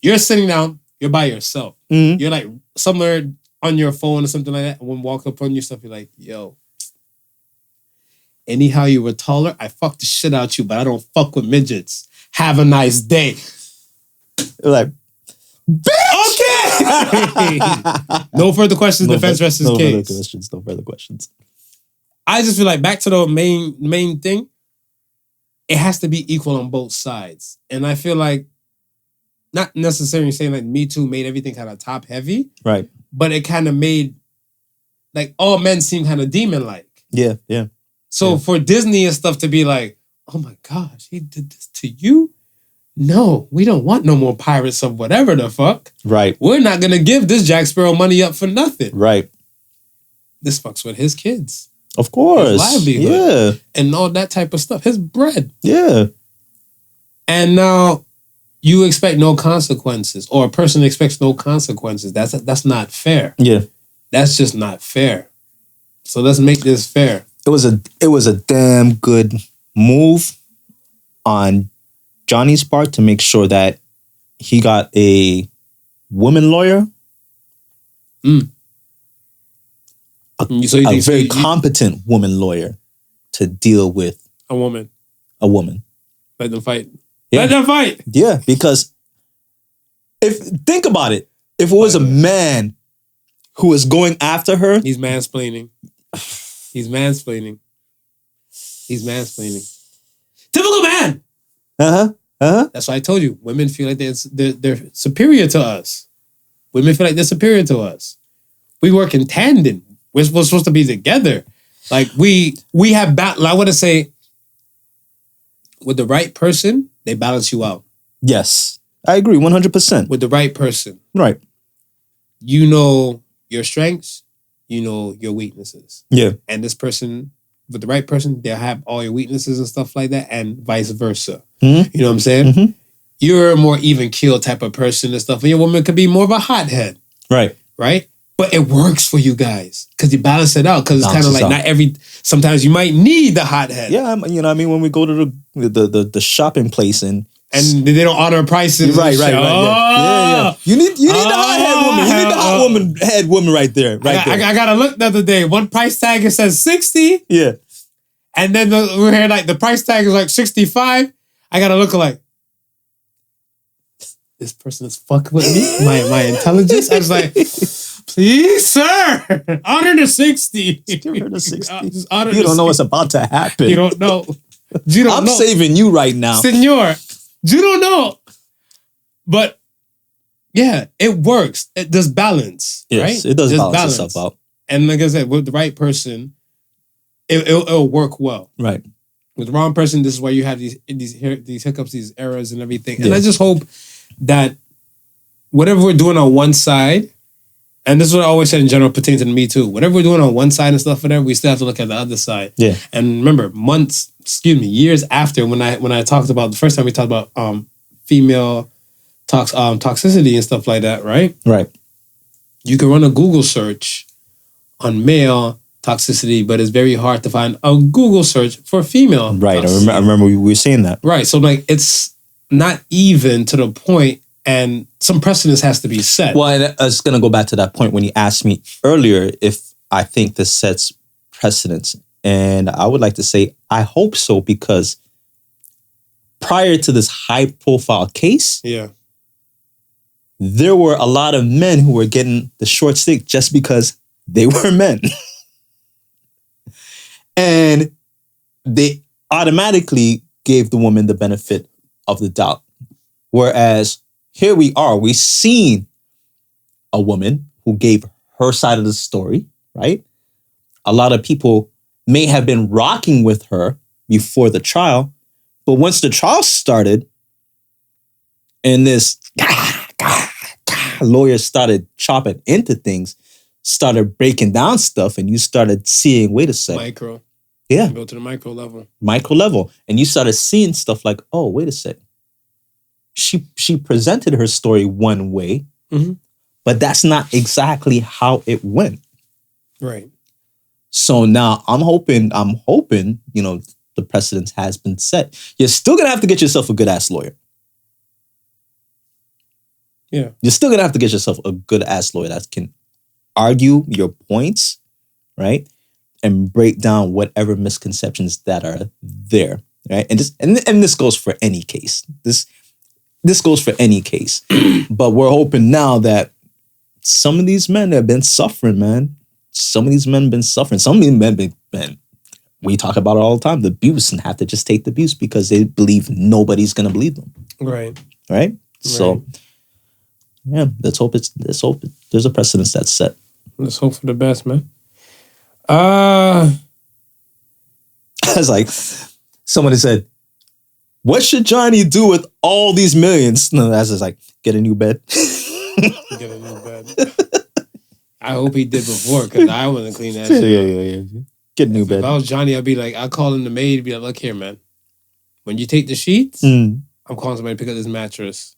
Speaker 4: You're sitting down, you're by yourself.
Speaker 5: Mm-hmm.
Speaker 4: You're like somewhere on your phone or something like that. And when walk up on you, stuff, you're like, yo, anyhow you were taller, I fucked the shit out you, but I don't fuck with midgets. Have a nice day.
Speaker 5: Like,
Speaker 4: okay. No further questions. Defense rests his case.
Speaker 5: No further questions.
Speaker 4: I just feel like back to the main thing. It has to be equal on both sides, and I feel like not necessarily saying like Me Too made everything kind of top heavy,
Speaker 5: Right.
Speaker 4: but it kind of made like all men seem kind of demon like.
Speaker 5: Yeah. Yeah.
Speaker 4: So for Disney and stuff to be like, oh my gosh, he did this to you. No, we don't want no more pirates of whatever the fuck.
Speaker 5: Right.
Speaker 4: We're not going to give this Jack Sparrow money up for nothing.
Speaker 5: Right.
Speaker 4: This fucks with his kids.
Speaker 5: Of course.
Speaker 4: His livelihood.
Speaker 5: Yeah.
Speaker 4: And all that type of stuff. His bread.
Speaker 5: Yeah.
Speaker 4: And now you expect no consequences, or a person expects no consequences. That's not fair.
Speaker 5: Yeah.
Speaker 4: That's just not fair. So let's make this fair.
Speaker 5: It was a damn good move on Johnny's part to make sure that he got a woman lawyer. A very competent woman lawyer to deal with
Speaker 4: a woman.
Speaker 5: A woman.
Speaker 4: Let them fight.
Speaker 5: Yeah.
Speaker 4: Let them fight.
Speaker 5: Yeah, because think about it. If it was a man who was going after her,
Speaker 4: He's mansplaining. He's mansplaining. Typical man. That's why I told you. Women feel like they're superior to us. Women feel like they're superior to us. We work in tandem. We're supposed to be together. Like we have I want to say, with the right person, they balance you out.
Speaker 5: Yes, I agree 100%.
Speaker 4: With the right person,
Speaker 5: Right.
Speaker 4: you know your strengths, you know your weaknesses.
Speaker 5: Yeah.
Speaker 4: And this person, with the right person, they'll have all your weaknesses and stuff like that, and vice versa.
Speaker 5: Mhm.
Speaker 4: You know what I'm saying?
Speaker 5: Mhm.
Speaker 4: You're a more even keel type of person and stuff, and your woman could be more of a hothead,
Speaker 5: Right.
Speaker 4: right? But it works for you guys because you balance it out. Because it's kind of
Speaker 5: Balances
Speaker 4: like
Speaker 5: out.
Speaker 4: sometimes you might need the hothead.
Speaker 5: Yeah, you know what I mean? When we go to the shopping place and
Speaker 4: they don't honor prices.
Speaker 5: right.
Speaker 4: and shit.
Speaker 5: Yeah. You need the hot head woman. You need the hot head woman right there.
Speaker 4: I got to look the other day. One price tag, it says 60.
Speaker 5: Yeah.
Speaker 4: And then we're here like the price tag is like 65. I got to look like, this person is fucking with me. My intelligence. I was like, please, sir, honor the 60.
Speaker 5: Give her the 60.
Speaker 4: Just honor
Speaker 5: You
Speaker 4: the
Speaker 5: don't know what's
Speaker 4: 60.
Speaker 5: about to happen.
Speaker 4: You don't know. You don't
Speaker 5: I'm
Speaker 4: know.
Speaker 5: saving you right now.
Speaker 4: Senor, you don't know. But yeah, it works. It does balance,
Speaker 5: Yes,
Speaker 4: right?
Speaker 5: it does
Speaker 4: There's
Speaker 5: balance itself out.
Speaker 4: And like I said, with the right person, it'll work well.
Speaker 5: Right.
Speaker 4: With the wrong person, this is why you have these hiccups, these errors and everything. And
Speaker 5: Yeah.
Speaker 4: I just hope that whatever we're doing on one side, and this is what I always said in general pertains to me too, whatever we're doing on one side and stuff whatever, we still have to look at the other side.
Speaker 5: Yeah.
Speaker 4: And remember, years after when I talked about, the first time we talked about female toxicity and stuff like that, right?
Speaker 5: Right.
Speaker 4: You can run a Google search on male toxicity, but it's very hard to find a Google search for female.
Speaker 5: Right.
Speaker 4: toxicity.
Speaker 5: I remember we were saying that.
Speaker 4: Right. So like it's not even to the point, and some precedence has to be set.
Speaker 5: Well, and I was going to go back to that point when you asked me earlier if I think this sets precedence. And I would like to say, I hope so, because prior to this high profile case,
Speaker 4: Yeah.
Speaker 5: there were a lot of men who were getting the short stick just because they were men. And they automatically gave the woman the benefit of the doubt. Whereas here we are, we've seen a woman who gave her side of the story, right? A lot of people may have been rocking with her before the trial, but once the trial started and this lawyers started chopping into things, started breaking down stuff, and you started seeing, wait a second.
Speaker 4: Micro.
Speaker 5: Yeah.
Speaker 4: Go to the micro level.
Speaker 5: Micro level. And you started seeing stuff like, oh, wait a second. She presented her story one way, but that's not exactly how it went.
Speaker 4: Right.
Speaker 5: So now I'm hoping, you know, the precedent has been set. You're still gonna have to get yourself a good ass lawyer.
Speaker 4: Yeah.
Speaker 5: You're still gonna have to get yourself a good ass lawyer that can argue your points, right? And break down whatever misconceptions that are there, right? And this goes for any case. This goes for any case. But we're hoping now that some of these men have been suffering, man. Some of these men have been suffering. Some of these men have been, we talk about it all the time, the abuse, and have to just take the abuse because they believe nobody's gonna believe them.
Speaker 4: Right.
Speaker 5: Right? So yeah, let's hope there's a precedence that's set.
Speaker 4: Let's hope for the best, man.
Speaker 5: I was like, somebody said, what should Johnny do with all these millions? No, that's just like, get a new bed.
Speaker 4: Get a new bed. I hope he did before, because I wouldn't clean that shit.
Speaker 5: Yeah. Get a new bed.
Speaker 4: If I was Johnny, I'd be like, I'll call in the maid, be like, look here, man. When you take the sheets,
Speaker 5: Mm.
Speaker 4: I'm calling somebody to pick up this mattress.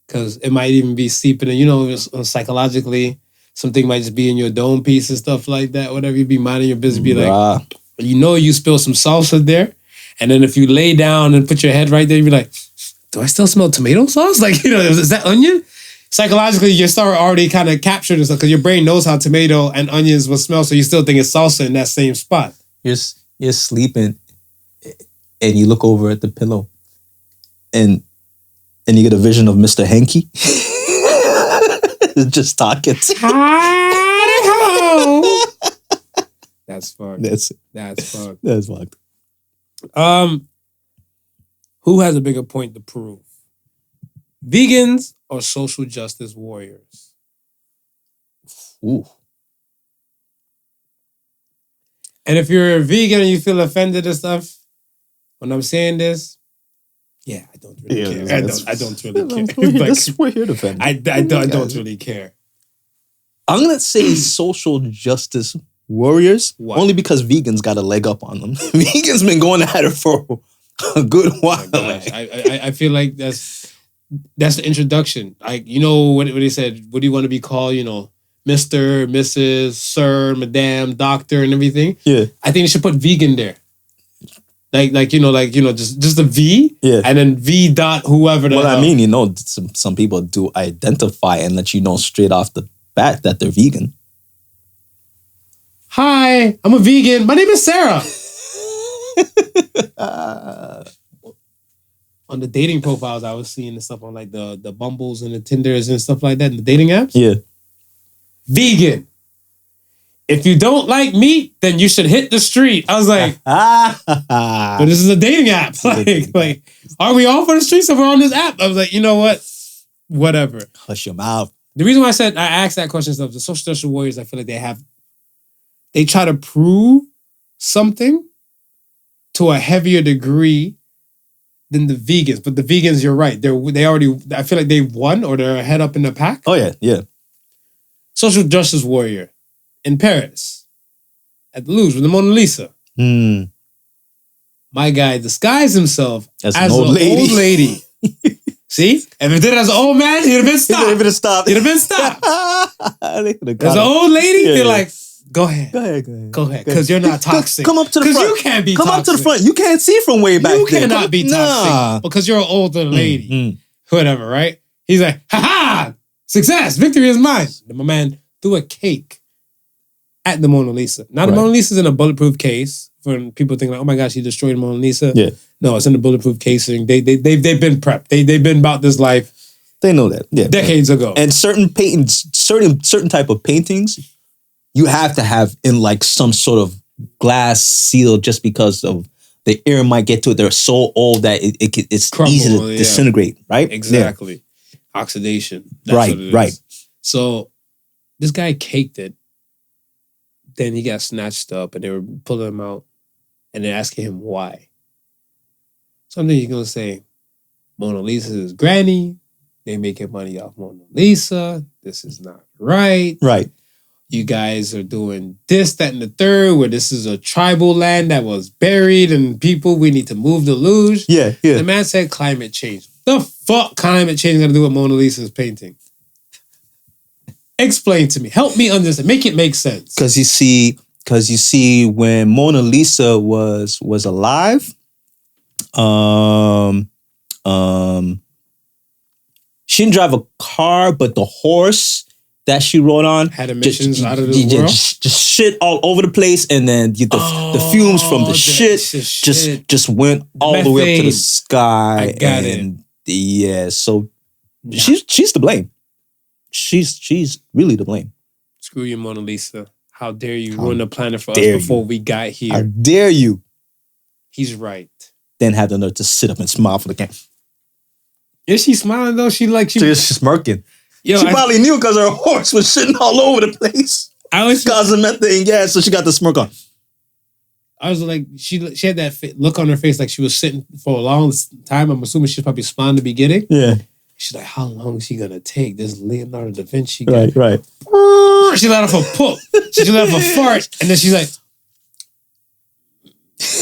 Speaker 4: Because it might even be seeping in, you know, psychologically, something might just be in your dome piece and stuff like that. Whatever, you be minding your business, be like, you know, you spill some salsa there. And then if you lay down and put your head right there, you be like, do I still smell tomato sauce? Like, you know, is that onion? Psychologically, your stomach already kind of captured and stuff because your brain knows how tomato and onions will smell. So you still think it's salsa in that same spot.
Speaker 5: You're sleeping and you look over at the pillow, and you get a vision of Mr. Hanky just talking.
Speaker 4: That's fucked.
Speaker 5: That's
Speaker 4: fucked.
Speaker 5: That's fucked.
Speaker 4: Who has a bigger point to prove? Vegans or social justice warriors?
Speaker 5: Ooh.
Speaker 4: And if you're a vegan and you feel offended and stuff, when I'm saying this, yeah, I don't really care. I don't really care.
Speaker 5: We're here to defend.
Speaker 4: I don't really care.
Speaker 5: I'm gonna say social justice warriors.
Speaker 4: Why?
Speaker 5: Only because vegans got a leg up on them. Vegans been going at it for a good while.
Speaker 4: Oh my gosh. I feel like that's the introduction. Like, you know what they said, what do you want to be called? You know, Mr., Mrs., Sir, Madame, Doctor, and everything.
Speaker 5: Yeah.
Speaker 4: I think they should put vegan there. Like just a V.
Speaker 5: Yeah.
Speaker 4: And then V dot whoever.
Speaker 5: Well, I mean, you know, some people do identify and let you know straight off the bat that they're vegan.
Speaker 4: Hi, I'm a vegan. My name is Sarah. On the dating profiles, I was seeing the stuff on like the Bumbles and the Tinders and stuff like that, and the dating apps.
Speaker 5: Yeah.
Speaker 4: Vegan. If you don't like meat, then you should hit the street. I was like, but this is a dating app. Like, are we all for the streets if we're on this app? I was like, you know what? Whatever.
Speaker 5: Hush your mouth.
Speaker 4: The reason why I asked that question is the social justice warriors, I feel like they try to prove something to a heavier degree than the vegans. But the vegans, you're right. They already, I feel like they won or they're ahead up in the pack.
Speaker 5: Oh, yeah, yeah.
Speaker 4: Social justice warrior in Paris at the Louvre with the Mona Lisa. My guy disguised himself as an old lady. See? If it did it as an old man, he'd have been stopped. He'd have been stopped. As an old lady, they're like, go ahead. Go ahead. Because you're not toxic.
Speaker 5: Come up to the front.
Speaker 4: Because you can't be toxic.
Speaker 5: Come up to the front. You can't see from way back there.
Speaker 4: You cannot be toxic because you're an older lady. Whatever, right? He's like, ha-ha! Success! Victory is mine. And my man threw a cake at the Mona Lisa. Now, the Mona Lisa's in a bulletproof case. For people think like, oh my gosh, he destroyed Mona Lisa. Yeah. No, it's in a bulletproof casing. They've been prepped. They've been about this life.
Speaker 5: They know that. Yeah.
Speaker 4: Decades ago.
Speaker 5: And certain paintings, certain type of paintings, you have to have in like some sort of glass seal just because of the air might get to it. They're so old that it's crumble, easy to disintegrate, right?
Speaker 4: Exactly. Yeah. Oxidation. That's
Speaker 5: right.
Speaker 4: So this guy caked it. Then he got snatched up and they were pulling him out and they're asking him why. Something you're going to say, Mona Lisa is granny. They making money off Mona Lisa. This is not right.
Speaker 5: Right.
Speaker 4: You guys are doing this, that, and the third, where this is a tribal land that was buried and people, we need to move the luge.
Speaker 5: Yeah.
Speaker 4: The man said climate change. The fuck climate change got to do with Mona Lisa's painting? Explain to me. Help me understand. Make it make sense.
Speaker 5: Because you see, when Mona Lisa was alive, she didn't drive a car, but the horse that she rode on
Speaker 4: had emissions out of this world.
Speaker 5: Just shit all over the place, and then the fumes from the shit just went all the way up to the sky.
Speaker 4: I got it.
Speaker 5: Yeah, so she's to blame. She's really to blame.
Speaker 4: Screw you, Mona Lisa. How dare you ruin the planet for us before we got here?
Speaker 5: How dare you?
Speaker 4: He's right.
Speaker 5: Then had the nerve to sit up and smile for the camera.
Speaker 4: Is she smiling though? She's
Speaker 5: smirking. She probably knew because her horse was shitting all over the place.
Speaker 4: I was
Speaker 5: causing methane gas, so she got the smirk on.
Speaker 4: I was like, she had that look on her face like she was sitting for a long time. I'm assuming she's probably smiling in the beginning.
Speaker 5: Yeah.
Speaker 4: She's like, how long is she gonna take? This Leonardo da Vinci guy.
Speaker 5: Right.
Speaker 4: She let off a poop. She let off a fart, and then she's like,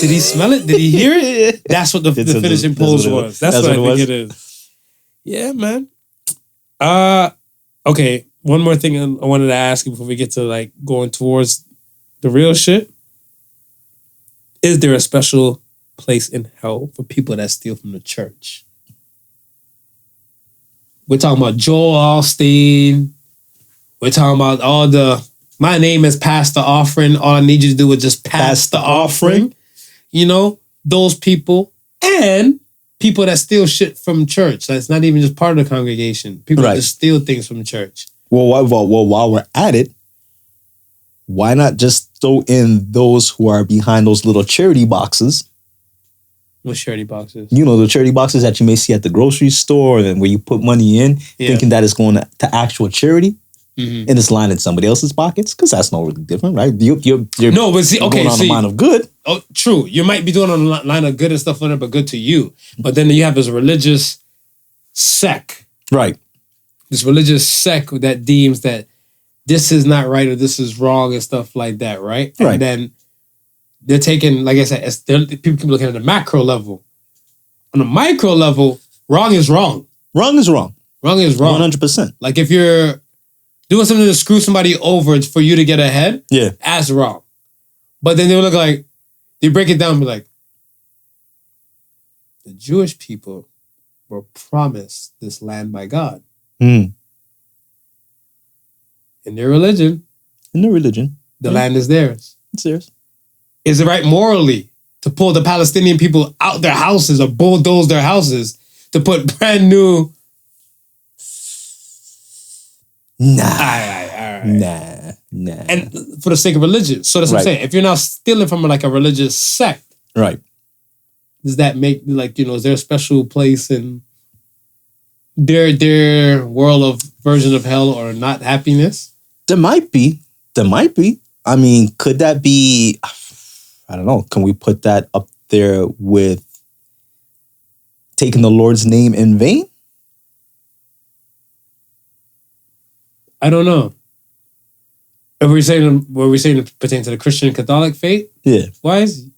Speaker 4: did he smell it? Did he hear it? That's what the finishing pose was. That's what I think it is. Yeah, man. Okay. One more thing I wanted to ask you before we get to like going towards the real shit. Is there a special place in hell for people that steal from the church? We're talking about Joel Osteen. We're talking about my name is Pastor Offering. All I need you to do is just pass the offering. You know, those people and people that steal shit from church. That's not even just part of the congregation. People that just steal things from church.
Speaker 5: Well, while we're at it, why not just throw in those who are behind those little charity boxes?
Speaker 4: What charity boxes?
Speaker 5: You know, the charity boxes that you may see at the grocery store and where you put money in, thinking that it's going to actual charity. And it's lining somebody else's pockets, because that's not really different, right? You're
Speaker 4: no, but see, okay,
Speaker 5: going on the line of good.
Speaker 4: Oh, true. You might be doing on the line of good and stuff on it, but good to you. But then you have this religious sect.
Speaker 5: Right.
Speaker 4: This religious sect that deems that this is not right or this is wrong and stuff like that, right?
Speaker 5: Right.
Speaker 4: And then they're taking, like I said, people keep looking at the macro level. On the micro level, wrong is wrong.
Speaker 5: Wrong is wrong.
Speaker 4: Wrong is wrong.
Speaker 5: 100%.
Speaker 4: Like if you're doing something to screw somebody over for you to get ahead, that's wrong. But then they look like, they break it down and be like, the Jewish people were promised this land by God. In their religion. The land is theirs.
Speaker 5: It's theirs.
Speaker 4: Is it right morally to pull the Palestinian people out their houses or bulldoze their houses to put brand new...
Speaker 5: Nah.
Speaker 4: All right.
Speaker 5: Nah.
Speaker 4: And for the sake of religion. So that's what I'm saying. If you're not stealing from like a religious sect,
Speaker 5: right?
Speaker 4: Does that make, like, is there a special place in their world of version of hell or not happiness?
Speaker 5: There might be. I mean, could that be? I don't know. Can we put that up there with taking the Lord's name in vain?
Speaker 4: I don't know. Were we saying it pertains to the Christian Catholic faith?
Speaker 5: Yeah.
Speaker 4: Why is?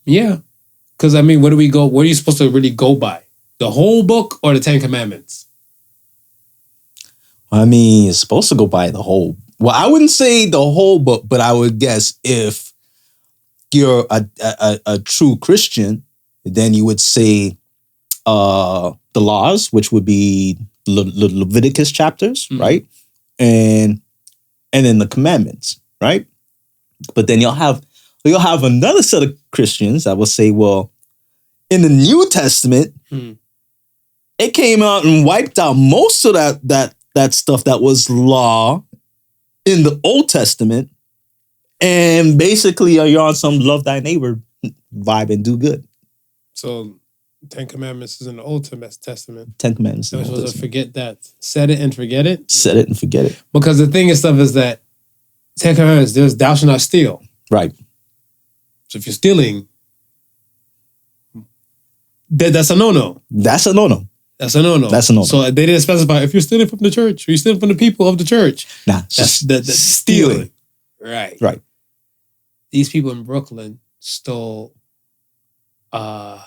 Speaker 4: Yeah, because I mean, what are you supposed to really go by? The whole book or the 10 Commandments?
Speaker 5: I mean, it's supposed to go by the whole. Well, I wouldn't say the whole book, but I would guess if you're a true Christian, then you would say the laws, which would be Leviticus chapters, right? And then the commandments, right? But then you'll have another set of Christians that will say, well, in the New Testament, it came out and wiped out most of that stuff that was law in the Old Testament, and basically you're on some love thy neighbor vibe and do good.
Speaker 4: So 10 Commandments is in the Old Testament.
Speaker 5: 10 Commandments.
Speaker 4: So we're supposed to forget that. Set it and forget it?
Speaker 5: Set it and forget it.
Speaker 4: Because the thing is that 10 Commandments, there's thou shalt not steal.
Speaker 5: Right.
Speaker 4: So if you're stealing, that's a no-no.
Speaker 5: That's a no-no.
Speaker 4: That's a no-no.
Speaker 5: That's a no-no.
Speaker 4: So they didn't specify if you're stealing from the church or you're stealing from the people of the church.
Speaker 5: Nah,
Speaker 4: that's stealing. Right.
Speaker 5: Right.
Speaker 4: These people in Brooklyn stole, what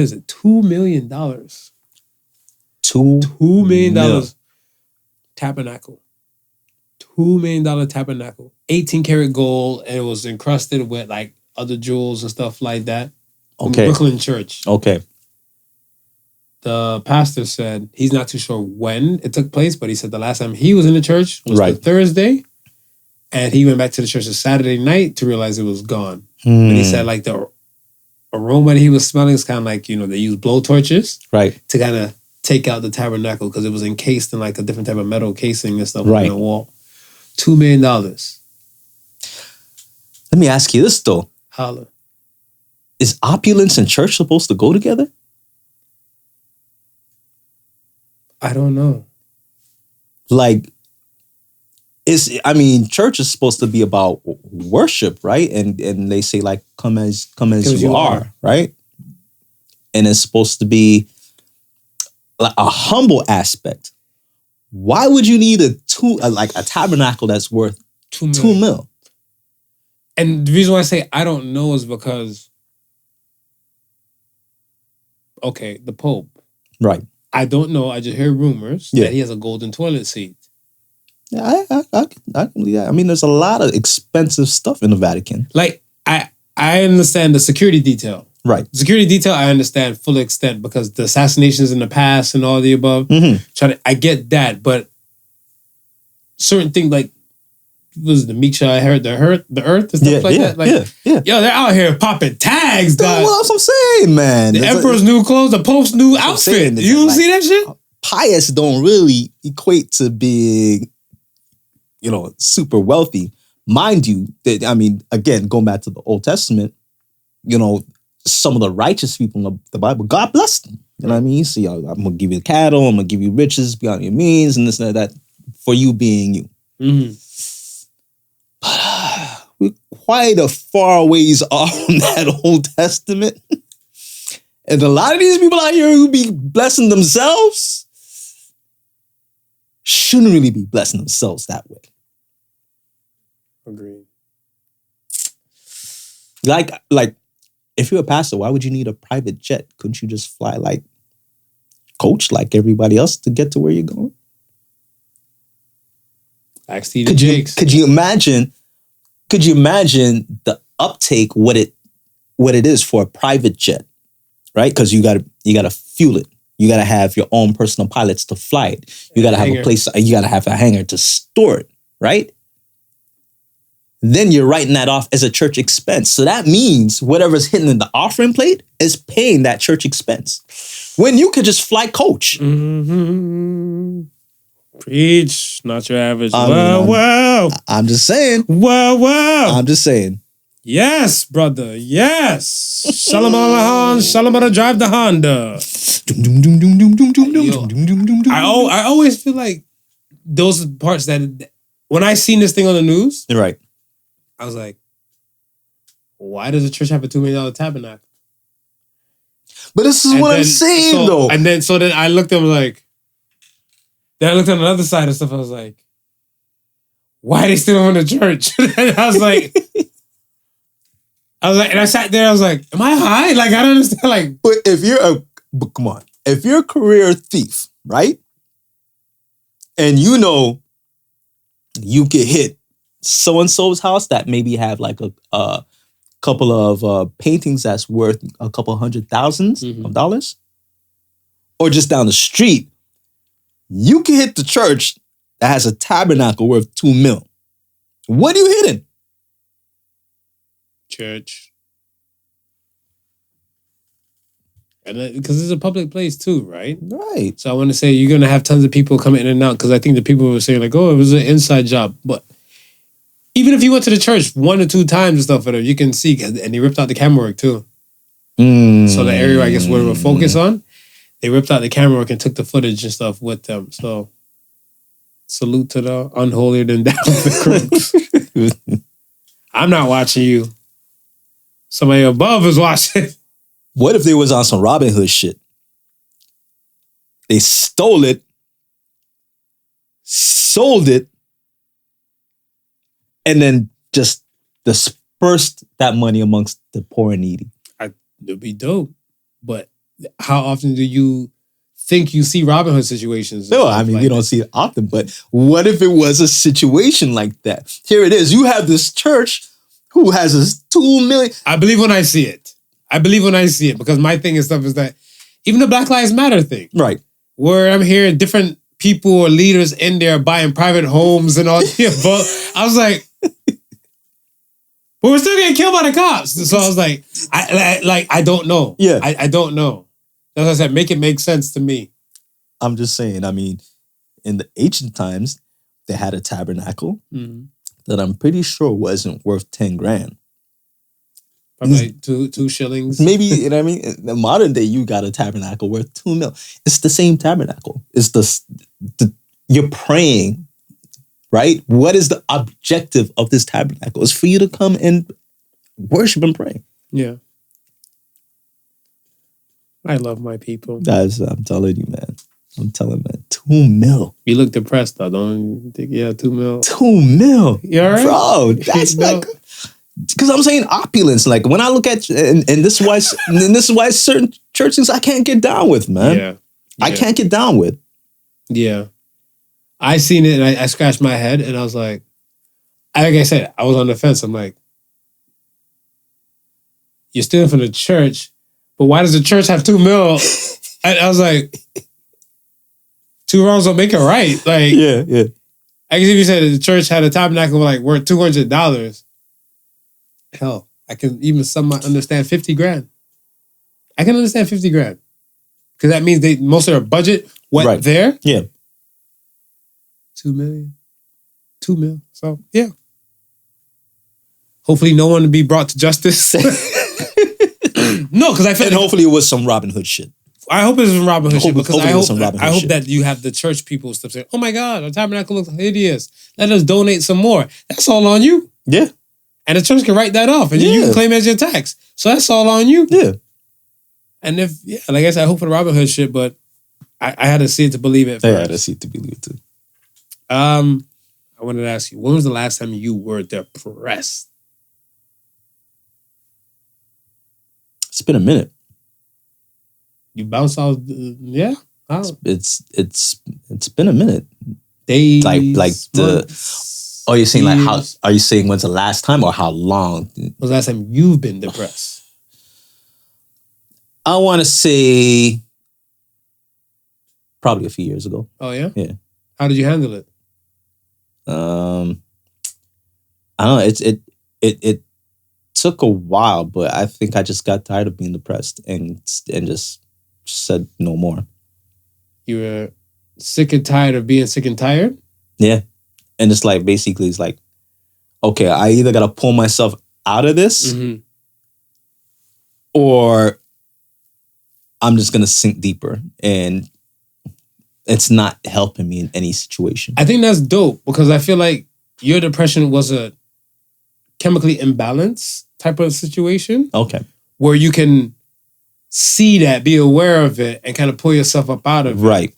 Speaker 4: is it? $2 million. $2 million tabernacle. $2 million tabernacle. 18 karat gold, and it was encrusted with like other jewels and stuff like that.
Speaker 5: Okay.
Speaker 4: Brooklyn church.
Speaker 5: Okay.
Speaker 4: The pastor said he's not too sure when it took place, but he said the last time he was in the church was the Thursday, and he went back to the church the Saturday night to realize it was gone. And he said like the aroma that he was smelling is kind of like, they use blow torches to kind of take out the tabernacle because it was encased in like a different type of metal casing and stuff on the wall. $2 million. Let
Speaker 5: me ask you this though.
Speaker 4: Holla.
Speaker 5: Is opulence and church supposed to go together?
Speaker 4: I don't know.
Speaker 5: Like, church is supposed to be about worship, right? And they say like, come as you are, right? And it's supposed to be like a humble aspect. Why would you need a tabernacle that's worth $2 million?
Speaker 4: And the reason why I say I don't know is because, okay, the Pope.
Speaker 5: Right.
Speaker 4: I don't know. I just hear rumors that he has a golden toilet seat.
Speaker 5: Yeah, I can believe that. I mean, there's a lot of expensive stuff in the Vatican.
Speaker 4: Like, I understand the security detail.
Speaker 5: Right.
Speaker 4: Security detail, I understand full extent because the assassinations in the past and all the above. I get that, but certain things like was the meek shall inherit the earth and stuff like that. Like, yo, they're out here popping tags, dog.
Speaker 5: Well, that's what I'm saying, man.
Speaker 4: The emperor's new clothes, the pope's new outfit. You see that shit?
Speaker 5: Pious don't really equate to being, super wealthy. Mind you, that I mean, again, going back to the Old Testament, some of the righteous people in the Bible, God blessed them. You know what I mean? So, I'm going to give you cattle, I'm going to give you riches beyond your means, and this and that, for you being you.
Speaker 4: Mm-hmm.
Speaker 5: But we're quite a far ways off from that Old Testament. And a lot of these people out here who be blessing themselves shouldn't really be blessing themselves that way.
Speaker 4: Agreed.
Speaker 5: Like, if you're a pastor, why would you need a private jet? Couldn't you just fly like coach, like everybody else, to get to where you're going? Could you imagine the uptake, what it is for a private jet, right? Because you gotta fuel it. You gotta have your own personal pilots to fly it. You gotta have a place. You gotta have a hangar to store it, right? Then you're writing that off as a church expense. So that means whatever's hitting in the offering plate is paying that church expense. When you could just fly coach.
Speaker 4: Mm-hmm. Preach, not your average.
Speaker 5: I'm just saying.
Speaker 4: Wow.
Speaker 5: I'm just saying.
Speaker 4: Yes, brother. Yes. Shalom Alahan, Shalom Ala drive the Honda. I always feel like those are parts that when I seen this thing on the news,
Speaker 5: right,
Speaker 4: I was like, why does the church have a $2 million tabernacle?
Speaker 5: But this is what I'm saying, though.
Speaker 4: And then I looked at him like, then I looked on the other side of stuff. I was like, why are they still in the church? And I was like, and I sat there. I was like, am I high? Like, I don't understand. Like,
Speaker 5: but come on, if you're a career thief, right? And you get hit so-and-so's house that maybe have like a couple of paintings that's worth a couple $100,000 of dollars, or just down the street, you can hit the church that has a tabernacle worth $2 million. What are you hitting?
Speaker 4: Church. And because it's a public place too, right?
Speaker 5: Right.
Speaker 4: So I want to say you're going to have tons of people come in and out, because I think the people were saying like, oh, it was an inside job. But even if you went to the church 1 or 2 times and stuff, whatever, you can see, and they ripped out the camera work too. So the area, I guess, where we're focused on, they ripped out the camera work and took the footage and stuff with them. So salute to the unholier than thou crooks. I'm not watching you. Somebody above is watching.
Speaker 5: What if they was on some Robin Hood shit? They stole it, sold it, and then just dispersed that money amongst the poor and needy.
Speaker 4: It'd be dope. But how often do you think you see Robin Hood situations?
Speaker 5: No, I mean, we don't see it often, but what if it was a situation like that? Here it is. You have this church who has this $2 million.
Speaker 4: I believe when I see it. Because my thing and stuff is that even the Black Lives Matter thing.
Speaker 5: Right.
Speaker 4: Where I'm hearing different people or leaders in there buying private homes and all that. I was like, but we're still getting killed by the cops. So I was like, I don't know.
Speaker 5: Yeah.
Speaker 4: I don't know. That's what I said. Make it make sense to me.
Speaker 5: I'm just saying, I mean, in the ancient times, they had a tabernacle that I'm pretty sure wasn't worth 10 grand.
Speaker 4: Probably like two shillings.
Speaker 5: Maybe, you know what I mean? In the modern day, you got a tabernacle worth $2 million. It's the same tabernacle. It's you're praying, right? What is the objective of this tabernacle? It's for you to come and worship and pray.
Speaker 4: Yeah. I love my people.
Speaker 5: Guys, I'm telling you, man. $2 million.
Speaker 4: You look depressed though, don't you think? Yeah, $2 million.
Speaker 5: $2 million.
Speaker 4: You all right?
Speaker 5: Bro, that's like... Because I'm saying opulence. Like when I look at, and this is why certain churches I can't get down with, man.
Speaker 4: Yeah.
Speaker 5: I can't get down with.
Speaker 4: Yeah. I seen it and I scratched my head and I was like I said, I was on the fence. I'm like, you're stealing from the church, but why does the church have $2 million? I was like, 2 wrongs don't make it right. Like,
Speaker 5: yeah.
Speaker 4: I guess if you said the church had a tabernacle like worth $200, hell, I can even understand 50 grand. I can understand 50 grand. Because that means most of their budget went there.
Speaker 5: Yeah.
Speaker 4: 2 million. 2 mil. So yeah. Hopefully no one will be brought to justice. No, because I feel
Speaker 5: and hopefully it was some Robin Hood shit.
Speaker 4: I hope it's some Robin Hood shit because I hope
Speaker 5: shit.
Speaker 4: that you have the church people stuff saying, "Oh my God, our tabernacle looks hideous. Let us donate some more." That's all on you.
Speaker 5: Yeah.
Speaker 4: And the church can write that off and you can claim it as your tax. So that's all on you.
Speaker 5: Yeah.
Speaker 4: And like I said, I hope for the Robin Hood shit, but I had to see it to believe it.
Speaker 5: I had to see it to believe it too.
Speaker 4: I wanted to ask you, when was the last time you were depressed?
Speaker 5: It's been a minute.
Speaker 4: You bounce out, yeah.
Speaker 5: It's been a minute.
Speaker 4: Days,
Speaker 5: like the.
Speaker 4: months,
Speaker 5: Oh, you're saying like how?
Speaker 4: years.
Speaker 5: Are you saying when's the last time or how long?
Speaker 4: When was the last time you've been depressed?
Speaker 5: I want to say probably a few years ago.
Speaker 4: Oh yeah.
Speaker 5: Yeah.
Speaker 4: How did you handle it?
Speaker 5: I don't know. It took a while, but I think I just got tired of being depressed and just said no more.
Speaker 4: You were sick and tired of being sick and tired?
Speaker 5: Yeah. And it's like, basically, it's like, okay, I either got to pull myself out of this or I'm just going to sink deeper. And it's not helping me in any situation.
Speaker 4: I think that's dope because I feel like your depression was a chemically imbalanced type of situation.
Speaker 5: Okay.
Speaker 4: Where you can see that, be aware of it, and kind of pull yourself up out of it.
Speaker 5: Right.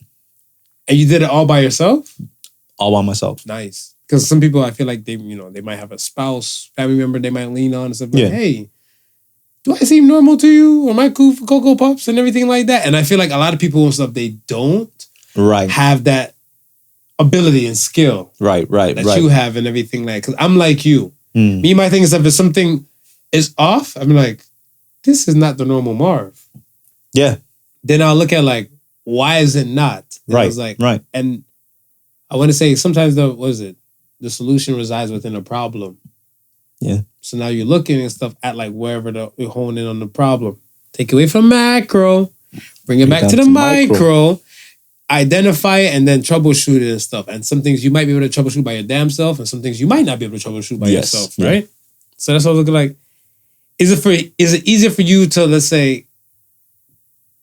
Speaker 4: And you did it all by yourself?
Speaker 5: All by myself.
Speaker 4: Nice. Because some people, I feel like they might have a spouse, family member they might lean on and stuff. Like, hey, do I seem normal to you? Or am I cool for Cocoa Puffs and everything like that? And I feel like a lot of people and stuff, they don't have that ability and skill.
Speaker 5: Right.
Speaker 4: That you have and everything like. Because I'm like you. Me, my thing is if something is off, I'm like, this is not the normal Marv.
Speaker 5: Yeah.
Speaker 4: Then I'll look at like, why is it not? And I was like, and I want to say sometimes the solution resides within a problem.
Speaker 5: Yeah.
Speaker 4: So now you're looking and stuff at like wherever you're honing in on the problem. Take it away from macro, bring it back to the micro, identify it, and then troubleshoot it and stuff. And some things you might be able to troubleshoot by your damn self, and some things you might not be able to troubleshoot by yourself, right? So that's what I was looking like. Is it easier for you to, let's say,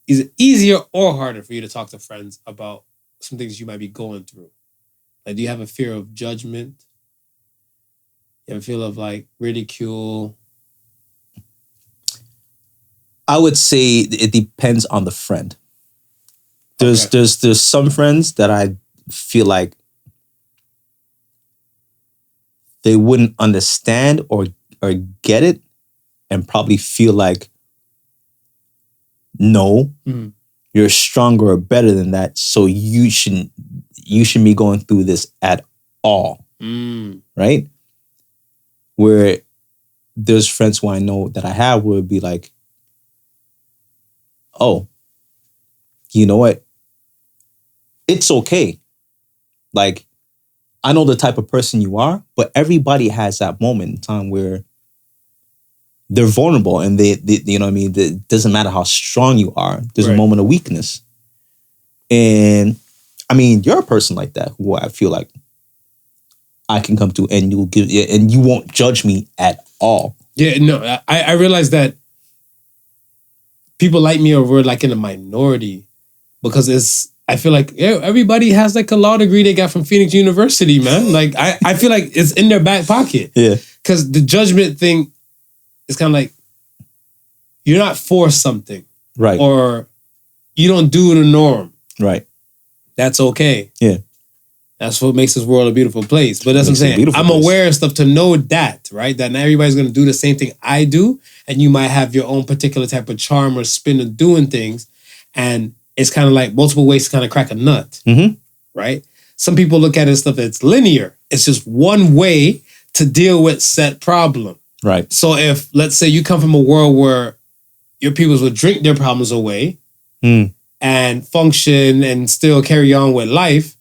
Speaker 4: is it easier or harder for you to talk to friends about some things you might be going through? Like, do you have a fear of judgment? You have a fear of like ridicule?
Speaker 5: I would say it depends on the friend. There's some friends that I feel like they wouldn't understand or get it and probably feel like, no, you're stronger or better than that. So you shouldn't be going through this at all. Right? Where there's friends who I know that I have would be like, oh, you know what? It's okay. Like, I know the type of person you are, but everybody has that moment in time where they're vulnerable and they you know what I mean? It doesn't matter how strong you are. There's a moment of weakness. And I mean, you're a person like that who I feel like I can come to and you won't judge me at all.
Speaker 4: Yeah, no, I realize that people like me we're like in a minority because I feel like everybody has like a law degree they got from Phoenix University, man. Like I feel like it's in their back pocket.
Speaker 5: Yeah.
Speaker 4: Because the judgment thing is kind of like you're not for something.
Speaker 5: Right.
Speaker 4: Or you don't do the norm.
Speaker 5: Right.
Speaker 4: That's okay.
Speaker 5: Yeah.
Speaker 4: That's what makes this world a beautiful place. But that's what I'm saying. I'm aware of stuff to know that, right? That not everybody's going to do the same thing I do. And you might have your own particular type of charm or spin of doing things. And it's kind of like multiple ways to kind of crack a nut, right? Some people look at it as stuff that's linear. It's just one way to deal with said problem.
Speaker 5: Right.
Speaker 4: So if, let's say you come from a world where your peoples would drink their problems away and function and still carry on with life,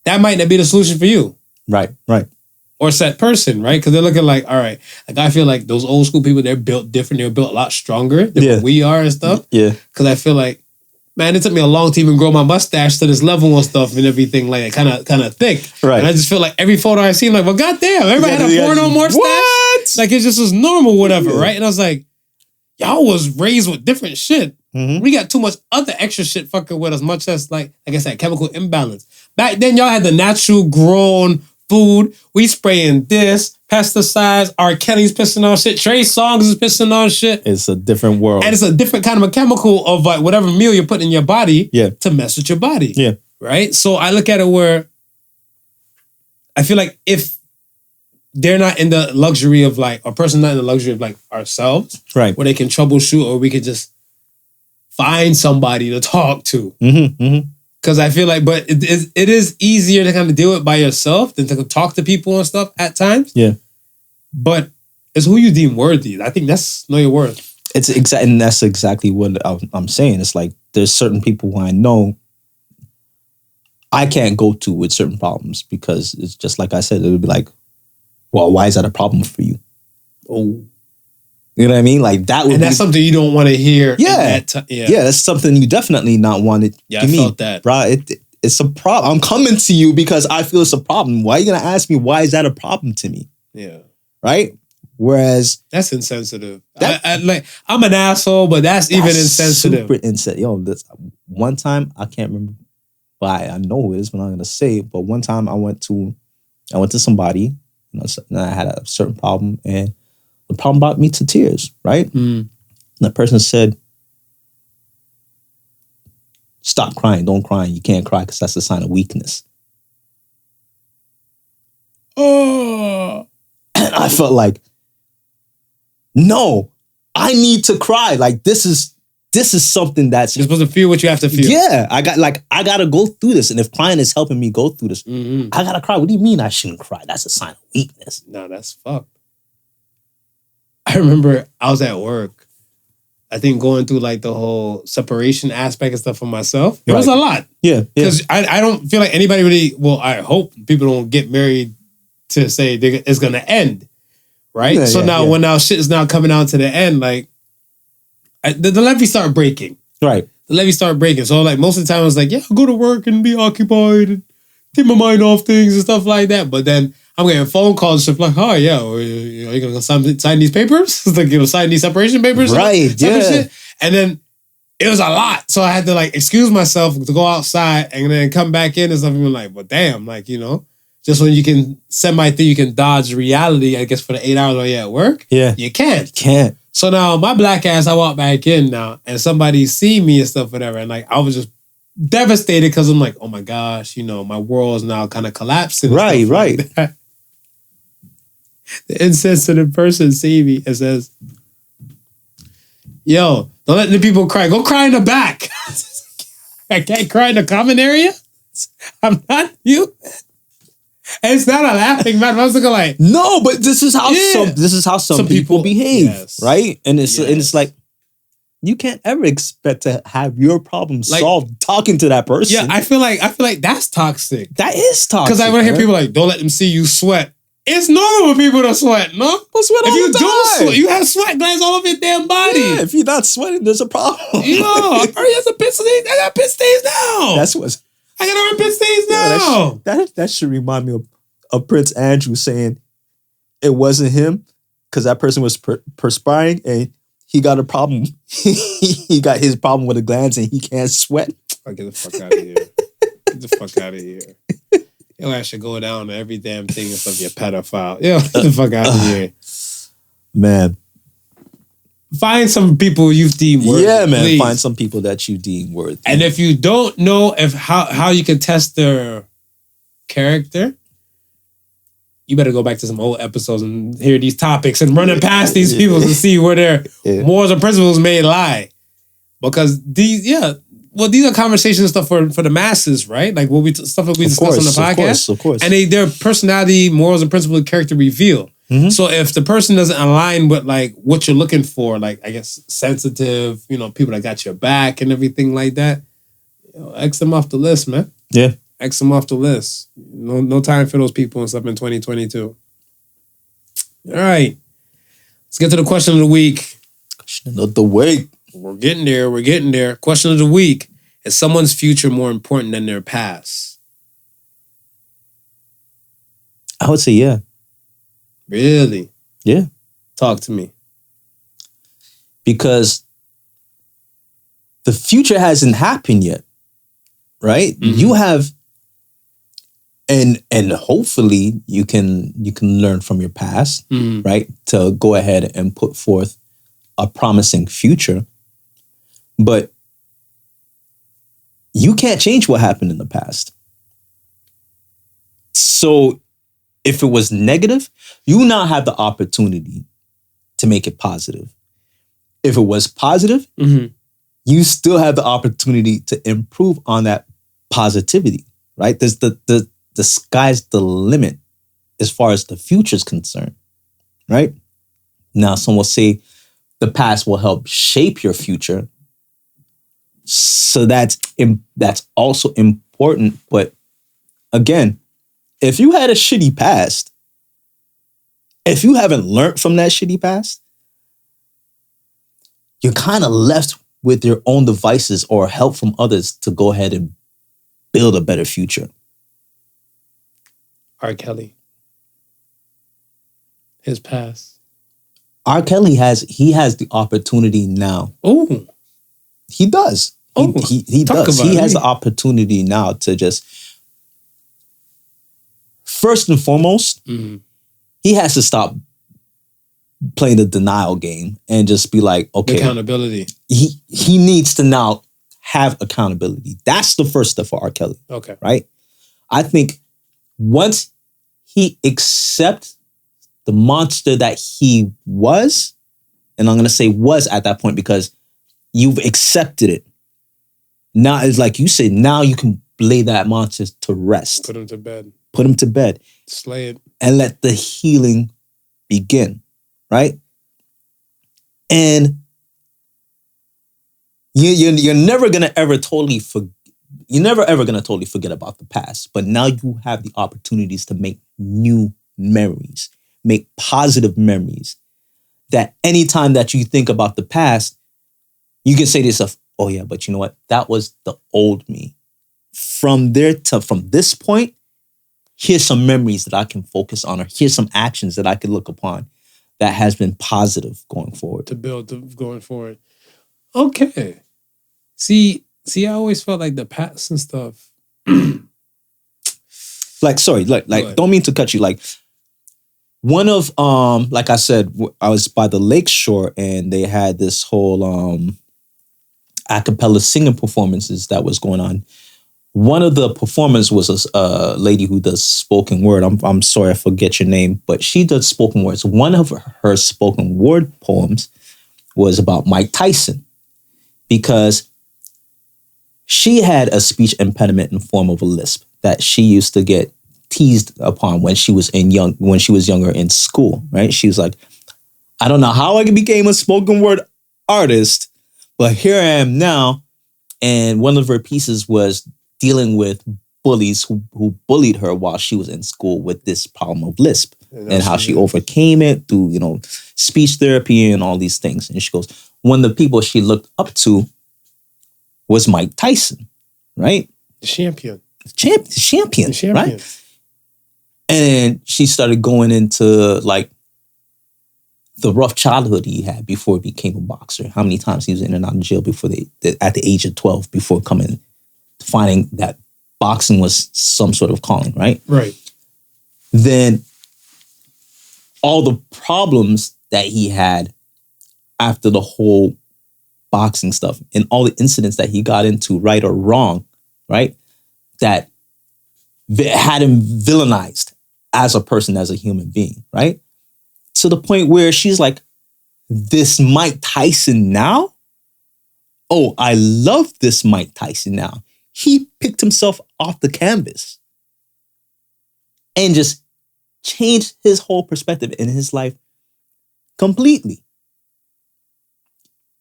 Speaker 4: that might not be the solution for you.
Speaker 5: Right.
Speaker 4: or set person, right? Because they're looking like, all right, like I feel like those old school people, they're built different. They're built a lot stronger than what we are and stuff.
Speaker 5: Yeah.
Speaker 4: Because I feel like, man, it took me a long time to even grow my mustache to this level and stuff and everything like kind of thick.
Speaker 5: Right.
Speaker 4: And I just feel like every photo I see, I'm like, well, goddamn, everybody had a porno mustache.
Speaker 5: What?
Speaker 4: Like it just was normal, whatever, right? And I was like, y'all was raised with different shit.
Speaker 5: Mm-hmm.
Speaker 4: We got too much other extra shit fucking with us, much as like I said, chemical imbalance. Back then, y'all had the natural grown food. We spraying this, pesticides, R. Kelly's pissing on shit, Trey Songz is pissing on shit.
Speaker 5: It's a different world.
Speaker 4: And it's a different kind of a chemical of like whatever meal you're putting in your body to mess with your body.
Speaker 5: Yeah.
Speaker 4: Right? So I look at it where I feel like if they're not in the luxury of like, a person not in the luxury of like ourselves,
Speaker 5: right,
Speaker 4: where they can troubleshoot or we can just find somebody to talk to.
Speaker 5: Mm-hmm, mm-hmm.
Speaker 4: Because I feel like, but it is easier to kind of deal with by yourself than to talk to people and stuff at times.
Speaker 5: Yeah.
Speaker 4: But it's who you deem worthy. I think that's know your worth.
Speaker 5: And that's exactly what I'm saying. It's like there's certain people who I know I can't go to with certain problems because it's just like I said, it would be like, well, why is that a problem for you?
Speaker 4: Oh.
Speaker 5: You know what I mean? Like that would
Speaker 4: and that's something you don't want to hear.
Speaker 5: Yeah. Yeah, that's something you definitely not want to.
Speaker 4: Yeah, I felt that.
Speaker 5: Bro, it's a problem. I'm coming to you because I feel it's a problem. Why are you going to ask me why is that a problem to me?
Speaker 4: Yeah.
Speaker 5: Right? Whereas
Speaker 4: that's insensitive. I'm an asshole, but that's even insensitive.
Speaker 5: Super insensitive. Yo, this one time I can't remember why. I know who it is, but I'm not gonna say. But one time I went to somebody, and I had a certain problem, and the problem brought me to tears. Right? And that person said, "Stop crying. Don't cry. You can't cry because that's a sign of weakness."
Speaker 4: Oh,
Speaker 5: and I felt like, no, I need to cry. Like this is something that's
Speaker 4: you're supposed to feel what you have to feel.
Speaker 5: Yeah, I gotta go through this, and if crying is helping me go through this, I gotta cry. What do you mean I shouldn't cry? That's a sign of weakness.
Speaker 4: No, that's fucked. I remember I was at work. I think going through like the whole separation aspect and stuff for myself. It was a lot.
Speaker 5: Yeah,
Speaker 4: because I don't feel like anybody really. Well, I hope people don't get married to say it's gonna end. Right?
Speaker 5: Yeah,
Speaker 4: so when shit is now coming out to the end, like the levee start breaking.
Speaker 5: Right.
Speaker 4: The levee start breaking. So like most of the time I was like, yeah, I'll go to work and be occupied and take my mind off things and stuff like that. But then I'm getting phone calls and stuff like, oh yeah, are you gonna sign these papers? Like sign these separation papers?
Speaker 5: Right. Yeah.
Speaker 4: Shit. And then it was a lot. So I had to like excuse myself to go outside and then come back in and stuff and be like, well damn, like, just when you can you can dodge reality, I guess, for the 8 hours while you're at work. Yeah. You can't. So now my black ass, I walk back in now and somebody see me and stuff, whatever. And like, I was just devastated because I'm like, oh my gosh, my world's now kind of collapsing.
Speaker 5: Right.
Speaker 4: Like that. The insensitive person see me and says, yo, don't let the people cry. Go cry in the back. I can't cry in the common area. I'm not you. And it's not a laughing matter. I was looking like,
Speaker 5: no, but this is how some people behave, right? And it's like you can't ever expect to have your problem solved talking to that person.
Speaker 4: Yeah, I feel like that's toxic.
Speaker 5: That is toxic.
Speaker 4: Because I want to hear people like, don't let them see you sweat. It's normal for people to sweat, no?
Speaker 5: But sweat all the time.
Speaker 4: Don't sweat, you have sweat glands all over your damn body.
Speaker 5: Yeah, if you're not sweating, there's a problem.
Speaker 4: I already has a pit stain. I got pit stains now.
Speaker 5: That's what's.
Speaker 4: I got our pit stains now.
Speaker 5: That should remind me of Prince Andrew saying it wasn't him because that person was perspiring and he got a problem. He got his problem with the glands and he can't sweat.
Speaker 4: Get the fuck out of here. Get the fuck out of here. Yo, I should go down to every damn thing and stuff. You pedophile. Yo, get the fuck out of here.
Speaker 5: Man.
Speaker 4: Find some people you deem worthy.
Speaker 5: Yeah, man.
Speaker 4: Please.
Speaker 5: Find some people that you deem worthy.
Speaker 4: And if you don't know how you can test their character, you better go back to some old episodes and hear these topics and running past these people to see where their morals and principles may lie. Because these are conversations and stuff for the masses, right? Like stuff that we discuss on the podcast.
Speaker 5: Of course.
Speaker 4: And their personality, morals, and principles, character reveal. Mm-hmm. So if the person doesn't align with like what you're looking for, like I guess sensitive, people that got your back and everything like that, X them off the list, man.
Speaker 5: Yeah.
Speaker 4: X them off the list. No time for those people and stuff in 2022. All right. Let's get to the question of the week.
Speaker 5: Question of the week.
Speaker 4: We're getting there. Question of the week. Is someone's future more important than their past?
Speaker 5: I would say yeah.
Speaker 4: Really?
Speaker 5: Yeah.
Speaker 4: Talk to me.
Speaker 5: Because the future hasn't happened yet, right? You have, and hopefully you can learn from your past, right? To go ahead and put forth a promising future. But you can't change what happened in the past. So if it was negative, you now have the opportunity to make it positive. If it was positive, you still have the opportunity to improve on that positivity, right? There's the sky's the limit as far as the future is concerned, right? Now, some will say the past will help shape your future. So that's also important. But again, if you had a shitty past, if you haven't learned from that shitty past, you're kind of left with your own devices or help from others to go ahead and build a better future.
Speaker 4: R. Kelly. His past.
Speaker 5: R. Kelly has the opportunity now.
Speaker 4: Oh.
Speaker 5: He does. He does. He has the opportunity now to just, first and foremost, he has to stop playing the denial game and just be like, okay.
Speaker 4: Accountability.
Speaker 5: He needs to now have accountability. That's the first step for R. Kelly.
Speaker 4: Okay.
Speaker 5: Right? I think once he accepts the monster that he was, and I'm going to say was at that point because you've accepted it. Now it's like you said, now you can lay that monster to rest.
Speaker 4: Put him to bed.
Speaker 5: Put him to bed.
Speaker 4: Slay it.
Speaker 5: And let the healing begin. Right? And you're never gonna ever totally forget about the past. But now you have the opportunities to make new memories, make positive memories. That anytime that you think about the past, you can say to yourself, "Oh yeah, but you know what? That was the old me." From this point, here's some memories that I can focus on, or here's some actions that I can look upon that has been positive going forward.
Speaker 4: To build going forward. Okay. See, I always felt like the past and stuff.
Speaker 5: Don't mean to cut you. Like one of, like I said, I was by the lakeshore and they had this whole a cappella singing performances that was going on. One of the performers was a lady who does spoken word. I'm sorry, I forget your name, but she does spoken words. One of her spoken word poems was about Mike Tyson because she had a speech impediment in the form of a lisp that she used to get teased upon when she was younger in school. Right? She was like, I don't know how I became a spoken word artist, but here I am now. And one of her pieces was dealing with bullies who bullied her while she was in school with this problem of lisp and how she overcame it through, speech therapy and all these things. And she goes, one of the people she looked up to was Mike Tyson, right?
Speaker 4: The champion.
Speaker 5: Champion, right? And she started going into like the rough childhood he had before he became a boxer. How many times he was in and out of jail at the age of 12 before finding that boxing was some sort of calling, right?
Speaker 4: Right.
Speaker 5: Then all the problems that he had after the whole boxing stuff and all the incidents that he got into, right or wrong, right? That had him villainized as a person, as a human being, right? To the point where she's like, this Mike Tyson now? Oh, I love this Mike Tyson now. He picked himself off the canvas and just changed his whole perspective in his life completely.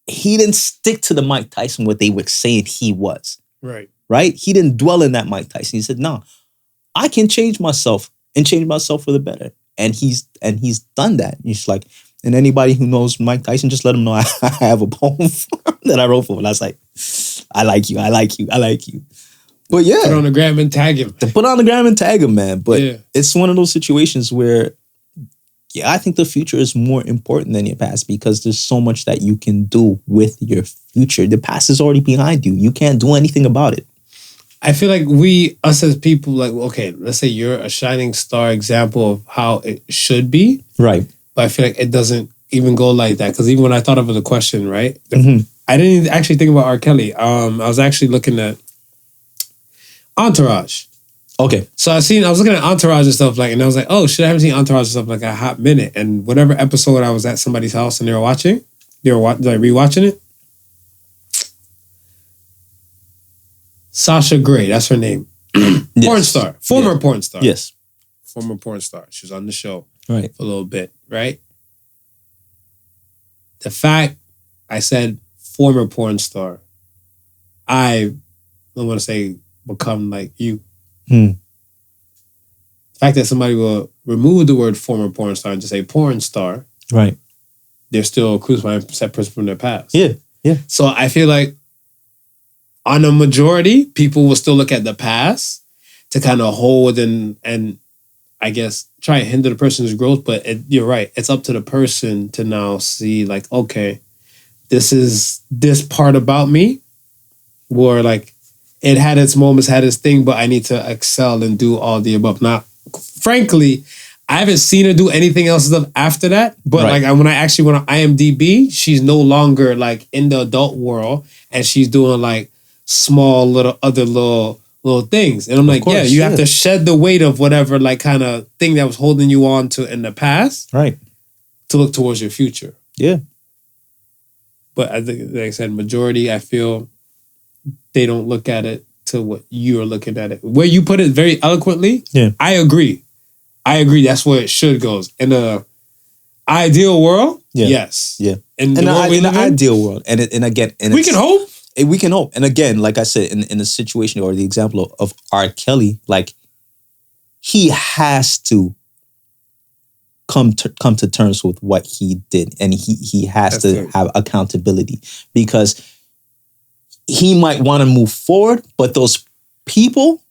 Speaker 5: He didn't stick to the Mike Tyson what they were saying he was.
Speaker 4: Right.
Speaker 5: right? He didn't dwell in that Mike Tyson. He said, no, I can change myself and change myself for the better. And he's done that. He's like, and anybody who knows Mike Tyson, just let him know I have a poem that I wrote for him. And I was like, I like you. But yeah.
Speaker 4: Put on the gram and tag him.
Speaker 5: To put on the gram and tag him, man. But it's one of those situations where, I think the future is more important than your past because there's so much that you can do with your future. The past is already behind you. You can't do anything about it.
Speaker 4: I feel like us as people, like, okay, let's say you're a shining star example of how it should be.
Speaker 5: Right.
Speaker 4: But I feel like it doesn't even go like that. Because even when I thought of the question, right?
Speaker 5: Mm-hmm.
Speaker 4: I didn't actually think about R. Kelly. I was actually looking at Entourage.
Speaker 5: Okay.
Speaker 4: So I was looking at Entourage and stuff and I was like, oh shit, I haven't seen Entourage and stuff like a hot minute. And whatever episode I was at somebody's house and they were rewatching it. Sasha Grey, that's her name. Porn star. Former porn star.
Speaker 5: Yes.
Speaker 4: Former porn star. She was on the show
Speaker 5: for
Speaker 4: a little bit, right? The fact I said former porn star, I don't want to say become like you. The fact that somebody will remove the word former porn star and just say porn star,
Speaker 5: right?
Speaker 4: They're still crucifying that person from their past.
Speaker 5: Yeah.
Speaker 4: So I feel like on a majority, people will still look at the past to kind of hold and I guess try and hinder the person's growth. But you're right. It's up to the person to now see like, okay, this is this part about me where like it had its moments, had its thing, but I need to excel and do all the above. Now, frankly, I haven't seen her do anything else stuff after that. But like when I actually went on IMDb, she's no longer like in the adult world and she's doing like small little things. And I'm like, course, you have to shed the weight of whatever like kind of thing that was holding you on to in the past.
Speaker 5: Right.
Speaker 4: To look towards your future.
Speaker 5: Yeah.
Speaker 4: But I think, like I said, majority, I feel they don't look at it to what you're looking at it. Where you put it very eloquently, I agree. That's where it should go. In the ideal world, yes.
Speaker 5: Yeah.
Speaker 4: In the
Speaker 5: ideal world. And again,
Speaker 4: we can hope.
Speaker 5: We can hope. And again, like I said, in the situation or the example of R. Kelly, like he has to come to terms with what he did. And he has to have accountability because he might want to move forward, but those people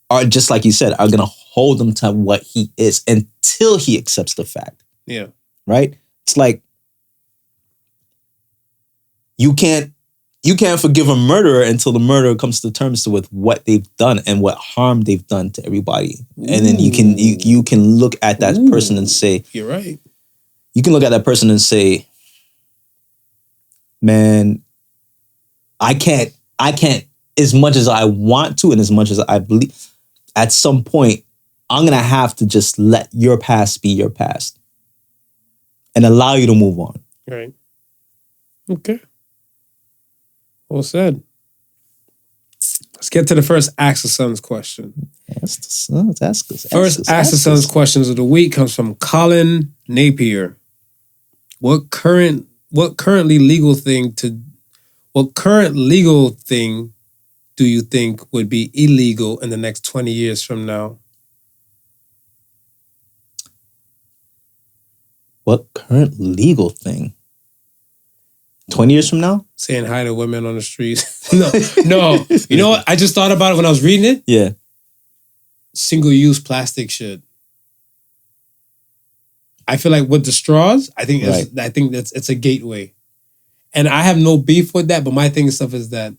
Speaker 5: are just like you said, are going to hold him to what he is until he accepts the fact.
Speaker 4: Yeah.
Speaker 5: Right? It's like you can't forgive a murderer until the murderer comes to terms with what they've done and what harm they've done to everybody. And then you can look at that person and say,
Speaker 4: you're right.
Speaker 5: You can look at that person and say, man, I can't, as much as I want to and as much as I believe, at some point, I'm going to have to just let your past be your past and allow you to move on.
Speaker 4: Right. Okay. Well said. Let's get to the first Ask the Sons question.
Speaker 5: Ask the Sons.
Speaker 4: First Ask the Sons questions of the week comes from Colin Napier. What current legal thing do you think would be illegal in the next 20 years from now?
Speaker 5: What current legal thing? 20 years from now?
Speaker 4: Saying hi to women on the streets. No. You know what? I just thought about it when I was reading it.
Speaker 5: Yeah.
Speaker 4: Single-use plastic shit. I feel like with the straws, I think it's a gateway. And I have no beef with that, but my thing and stuff is that,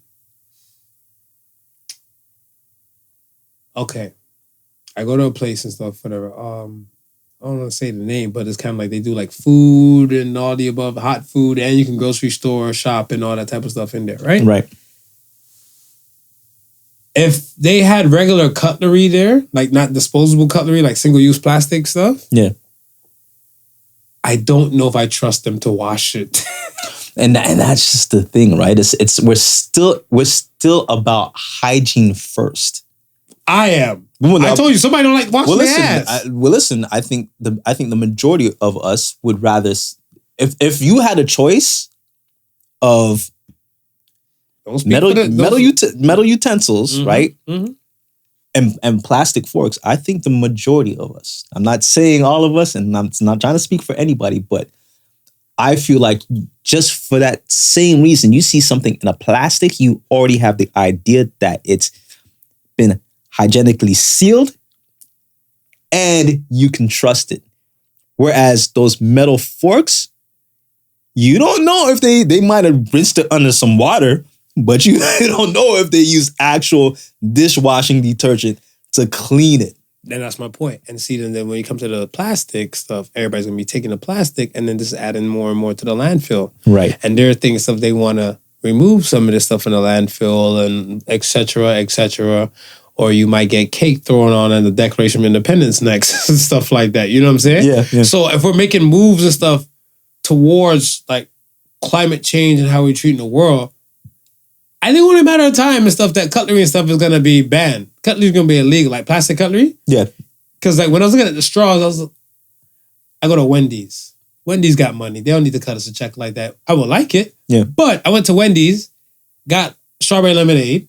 Speaker 4: okay, I go to a place and stuff, whatever. I don't want to say the name, but it's kind of like they do like food and all the above, hot food, and you can grocery store, shop, and all that type of stuff in there, right?
Speaker 5: Right.
Speaker 4: If they had regular cutlery there, like not disposable cutlery, like single-use plastic stuff, I don't know if I trust them to wash it.
Speaker 5: And that's just the thing, right? We're still about hygiene first.
Speaker 4: I am. I told you somebody don't like washing their ass.
Speaker 5: Listen. I think the majority of us would rather, if you had a choice of
Speaker 4: Don't speak
Speaker 5: metal
Speaker 4: for the,
Speaker 5: metal utensils,
Speaker 4: Mhm,
Speaker 5: right?
Speaker 4: mhm.
Speaker 5: And plastic forks. I think the majority of us. I'm not saying all of us, and I'm not trying to speak for anybody, but I feel like just for that same reason, you see something in a plastic, you already have the idea that it's been hygienically sealed and you can trust it. Whereas those metal forks, you don't know if they might have rinsed it under some water, but you don't know if they use actual dishwashing detergent to clean it.
Speaker 4: Then that's my point. And see, then when you come to the plastic stuff, everybody's gonna be taking the plastic and then just adding more and more to the landfill.
Speaker 5: Right.
Speaker 4: And there are things if they want to remove some of this stuff in the landfill and et cetera, or you might get cake thrown on in the Declaration of Independence next and stuff like that. You know what I'm saying?
Speaker 5: Yeah.
Speaker 4: So if we're making moves and stuff towards like climate change and how we treat the world, I think only a matter of time and stuff that cutlery and stuff is gonna be banned. Cutlery is gonna be illegal, like plastic cutlery.
Speaker 5: Yeah.
Speaker 4: Because like when I was looking at the straws, I go to Wendy's. Wendy's got money. They don't need to cut us a check like that. I would like it.
Speaker 5: Yeah.
Speaker 4: But I went to Wendy's, got strawberry lemonade,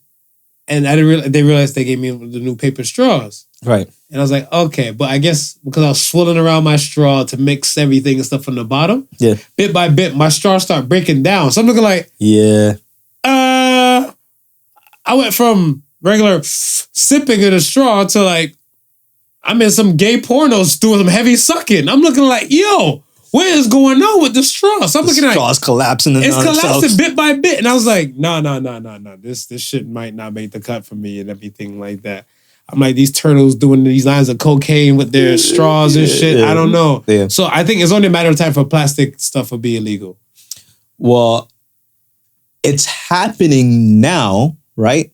Speaker 4: and I didn't they realized they gave me the new paper straws.
Speaker 5: Right.
Speaker 4: And I was like, okay, but I guess because I was swirling around my straw to mix everything and stuff from the bottom,
Speaker 5: Yeah.
Speaker 4: bit by bit, my straws start breaking down. So I'm looking like,
Speaker 5: Yeah.
Speaker 4: I went from regular sipping of the straw to like, I'm in some gay pornos doing some heavy sucking. I'm looking like, yo, what is going on with the straw? So I'm looking like,
Speaker 5: Straws collapsing.
Speaker 4: it's collapsing bit by bit. And I was like, no. This shit might not make the cut for me and everything like that. I'm like, these turtles doing these lines of cocaine with their straws and shit.
Speaker 5: Yeah.
Speaker 4: I don't know.
Speaker 5: Yeah.
Speaker 4: So I think it's only a matter of time for plastic stuff to be illegal.
Speaker 5: Well, it's happening now, right?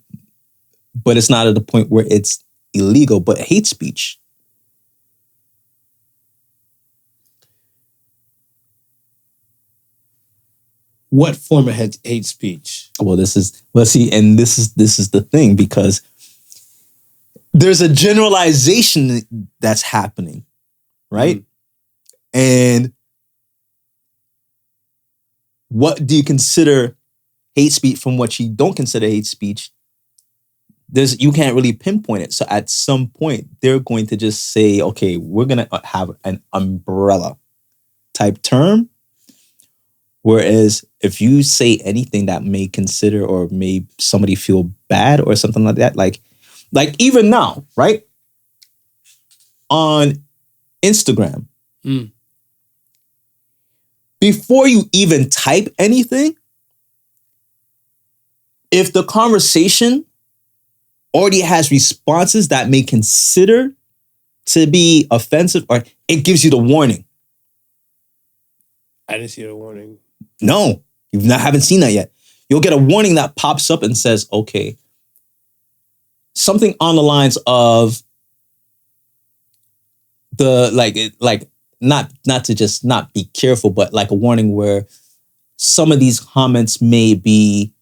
Speaker 5: But it's not at the point where it's illegal, but hate speech.
Speaker 4: What form of hate speech?
Speaker 5: Well, this is the thing, because there's a generalization that's happening, right? And what do you consider hate speech from what you don't consider hate speech? You can't really pinpoint it. So at some point, they're going to just say, okay, we're going to have an umbrella type term. Whereas if you say anything that may consider or may somebody feel bad or something like that, like even now, right? On Instagram, before you even type anything, if the conversation already has responses that may consider to be offensive, or it gives you the warning.
Speaker 4: I didn't see the warning.
Speaker 5: No, haven't seen that yet. You'll get a warning that pops up and says, okay, something on the lines of not to just not be careful, but like a warning where some of these comments may be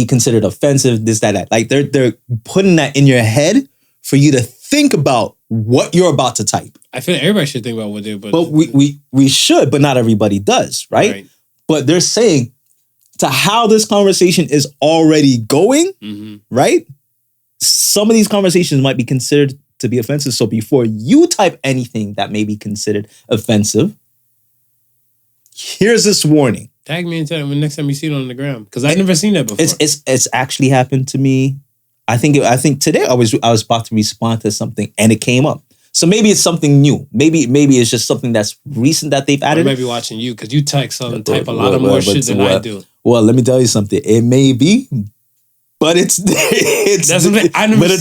Speaker 5: considered offensive, this, that. Like they're putting that in your head for you to think about what you're about to type.
Speaker 4: I feel like everybody should think about what they're about.
Speaker 5: But we should, but not everybody does, right? But they're saying to how this conversation is already going, right? Some of these conversations might be considered to be offensive. So before you type anything that may be considered offensive, here's this warning.
Speaker 4: Tag me and tell me next time you see it on the ground, because I've never seen that before.
Speaker 5: It's actually happened to me. I think today I was about to respond to something and it came up. So maybe it's something new. Maybe it's just something that's recent that they've added.
Speaker 4: I might be watching you because you type a lot of more shit than I do.
Speaker 5: Well, let me tell you something. It may be, but it's there. It's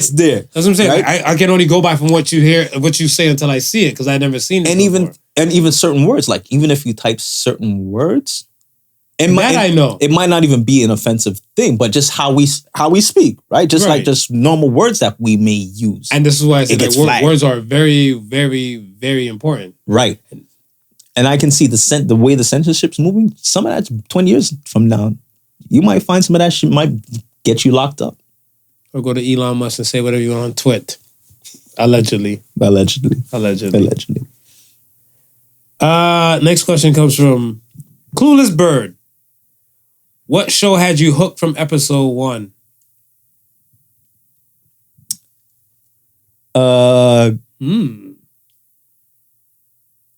Speaker 5: there.
Speaker 4: That's what I'm saying.
Speaker 5: Right?
Speaker 4: I can only go by from what you hear, what you say until I see it, because I've never seen it before.
Speaker 5: And even certain words, like even if you type certain words,
Speaker 4: I know.
Speaker 5: It might not even be an offensive thing, but just how we speak, right? Like just normal words that we may use.
Speaker 4: And this is why I said that words are very, very, very important.
Speaker 5: Right. And I can see the way the censorship's moving. Some of that's 20 years from now. You might find some of that shit might get you locked up.
Speaker 4: Or go to Elon Musk and say whatever you want on Twit. Allegedly.
Speaker 5: Next
Speaker 4: question comes from Clueless Bird. What show had you hooked from episode 1?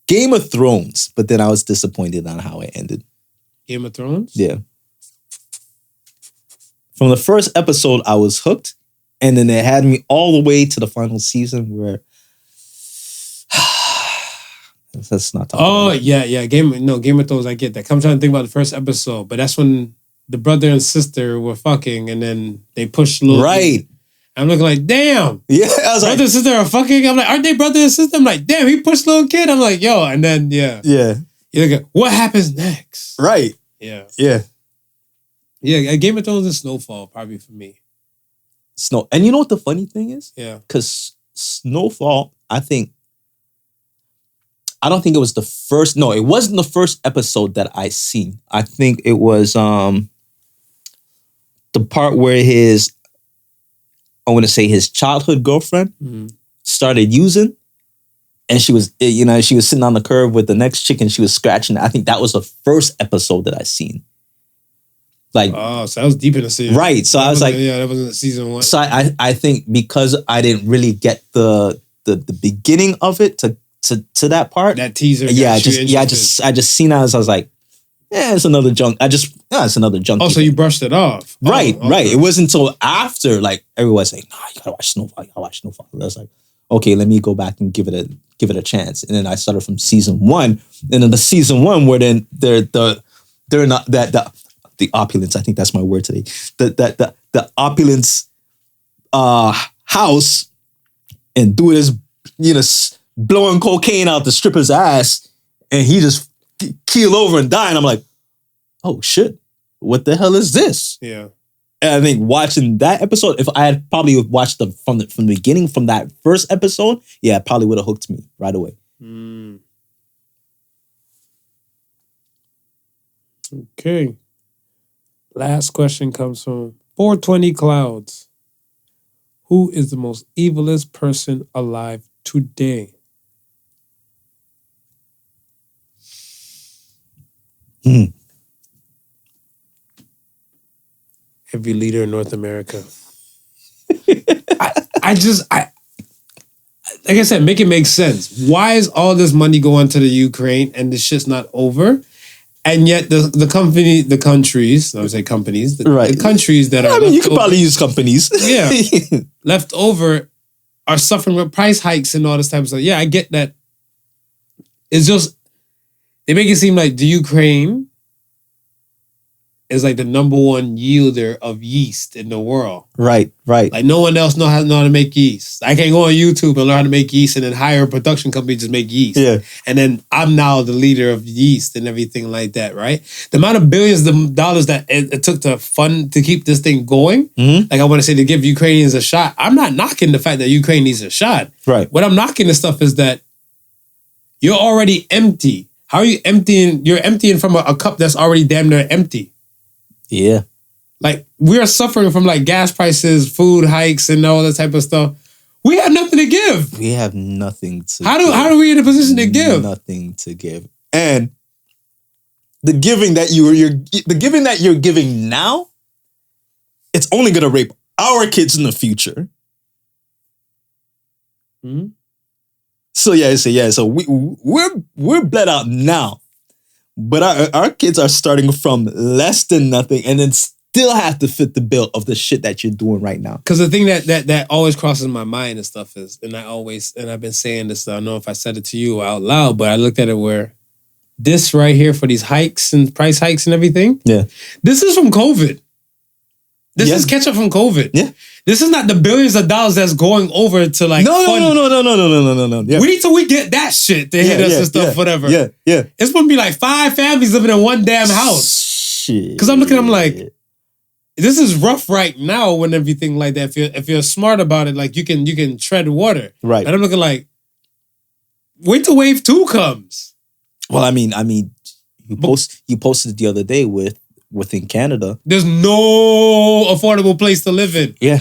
Speaker 5: Game of Thrones, but then I was disappointed on how it ended.
Speaker 4: Game of Thrones?
Speaker 5: Yeah. From the first episode, I was hooked, and then it had me all the way to the final season where let's not talk about it.
Speaker 4: Yeah. Game of Thrones, I get that. I'm trying to think about the first episode, but that's when the brother and sister were fucking, and then they pushed a little.
Speaker 5: Right.
Speaker 4: I'm looking like, damn.
Speaker 5: Yeah, I was
Speaker 4: brother and sister are fucking. I'm like, aren't they brother and sister? I'm like, damn, he pushed little kid. I'm like, yo, and then
Speaker 5: yeah.
Speaker 4: You look at what happens next.
Speaker 5: Right.
Speaker 4: Yeah.
Speaker 5: Yeah.
Speaker 4: Game of Thrones and Snowfall probably for me.
Speaker 5: And you know what the funny thing is?
Speaker 4: Yeah.
Speaker 5: Because Snowfall, I don't think it was the first. No, it wasn't the first episode that I seen. I think it was the part where his childhood girlfriend started using, and she was sitting on the curb with the next chick and she was scratching. I think that was the first episode that I seen. Like,
Speaker 4: oh, so that was deep in the season,
Speaker 5: right? So I was like,
Speaker 4: yeah, that wasn't season 1.
Speaker 5: So I think because I didn't really get the beginning of it to that part,
Speaker 4: that teaser.
Speaker 5: I just seen that as I was like, yeah, it's another junk. It's another junk.
Speaker 4: Oh, so you brushed it off.
Speaker 5: Right,
Speaker 4: okay.
Speaker 5: right. It wasn't until after, like, everyone's like, nah, you gotta watch Snowfall. I was like, okay, let me go back and give it a chance. And then I started from season 1. And then the season 1 where then they're not the opulence. I think that's my word today. The opulence house, and dude is blowing cocaine out the stripper's ass, and he just keel over and die. And I'm like, oh shit, what the hell is this?
Speaker 4: Yeah.
Speaker 5: And I think watching that episode, if I had probably watched from the beginning, from that first episode, yeah, it probably would have hooked me right away.
Speaker 4: Okay. Last question comes from 420 Clouds. Who is the most evilest person alive today? Every leader in North America. I like I said, make it make sense. Why is all this money going to the Ukraine and this shit's not over? And yet the countries, I would say companies, the countries that are...
Speaker 5: I mean, you could probably use companies.
Speaker 4: Yeah. Left over are suffering with price hikes and all this type of stuff. Yeah, I get that. It's just, they make it seem like the Ukraine is like the number 1 yielder of yeast in the world.
Speaker 5: Right.
Speaker 4: Like no one else know how to make yeast. I can't go on YouTube and learn how to make yeast and then hire a production company to just make yeast.
Speaker 5: Yeah. And
Speaker 4: then I'm now the leader of yeast and everything like that, right? The amount of billions of dollars that it took to fund to keep this thing going, like I want to say to give Ukrainians a shot. I'm not knocking the fact that Ukraine needs a shot.
Speaker 5: Right.
Speaker 4: What I'm knocking the stuff is that you're already empty. How are you emptying? You're emptying from a cup that's already damn near empty.
Speaker 5: Yeah.
Speaker 4: Like, we're suffering from like gas prices, food hikes, and all that type of stuff. We have nothing to give.
Speaker 5: We have nothing to
Speaker 4: How
Speaker 5: give.
Speaker 4: are we in a position to give?
Speaker 5: Nothing to give. And the giving that you're giving now, it's only gonna rape our kids in the future. So so we're bled out now. But our kids are starting from less than nothing and then still have to fit the bill of the shit that you're doing right now.
Speaker 4: Because the thing that always crosses my mind and stuff is, and I've been saying this, I don't know if I said it to you out loud, but I looked at it where this right here for these hikes and price hikes and everything, this is from COVID. This is catch up from COVID.
Speaker 5: Yeah.
Speaker 4: This is not the billions of dollars that's going over to like
Speaker 5: No.
Speaker 4: Yeah. Wait till we get that shit to hit us and stuff, whatever.
Speaker 5: Yeah.
Speaker 4: It's gonna be like 5 families living in one damn house.
Speaker 5: Shit.
Speaker 4: Because I'm looking, I'm like, this is rough right now when everything like that. If you're smart about it, like you can tread water.
Speaker 5: Right.
Speaker 4: And I'm looking like, wait till wave 2 comes.
Speaker 5: Well, I mean, you posted the other day within Canada.
Speaker 4: There's no affordable place to live in.
Speaker 5: Yeah.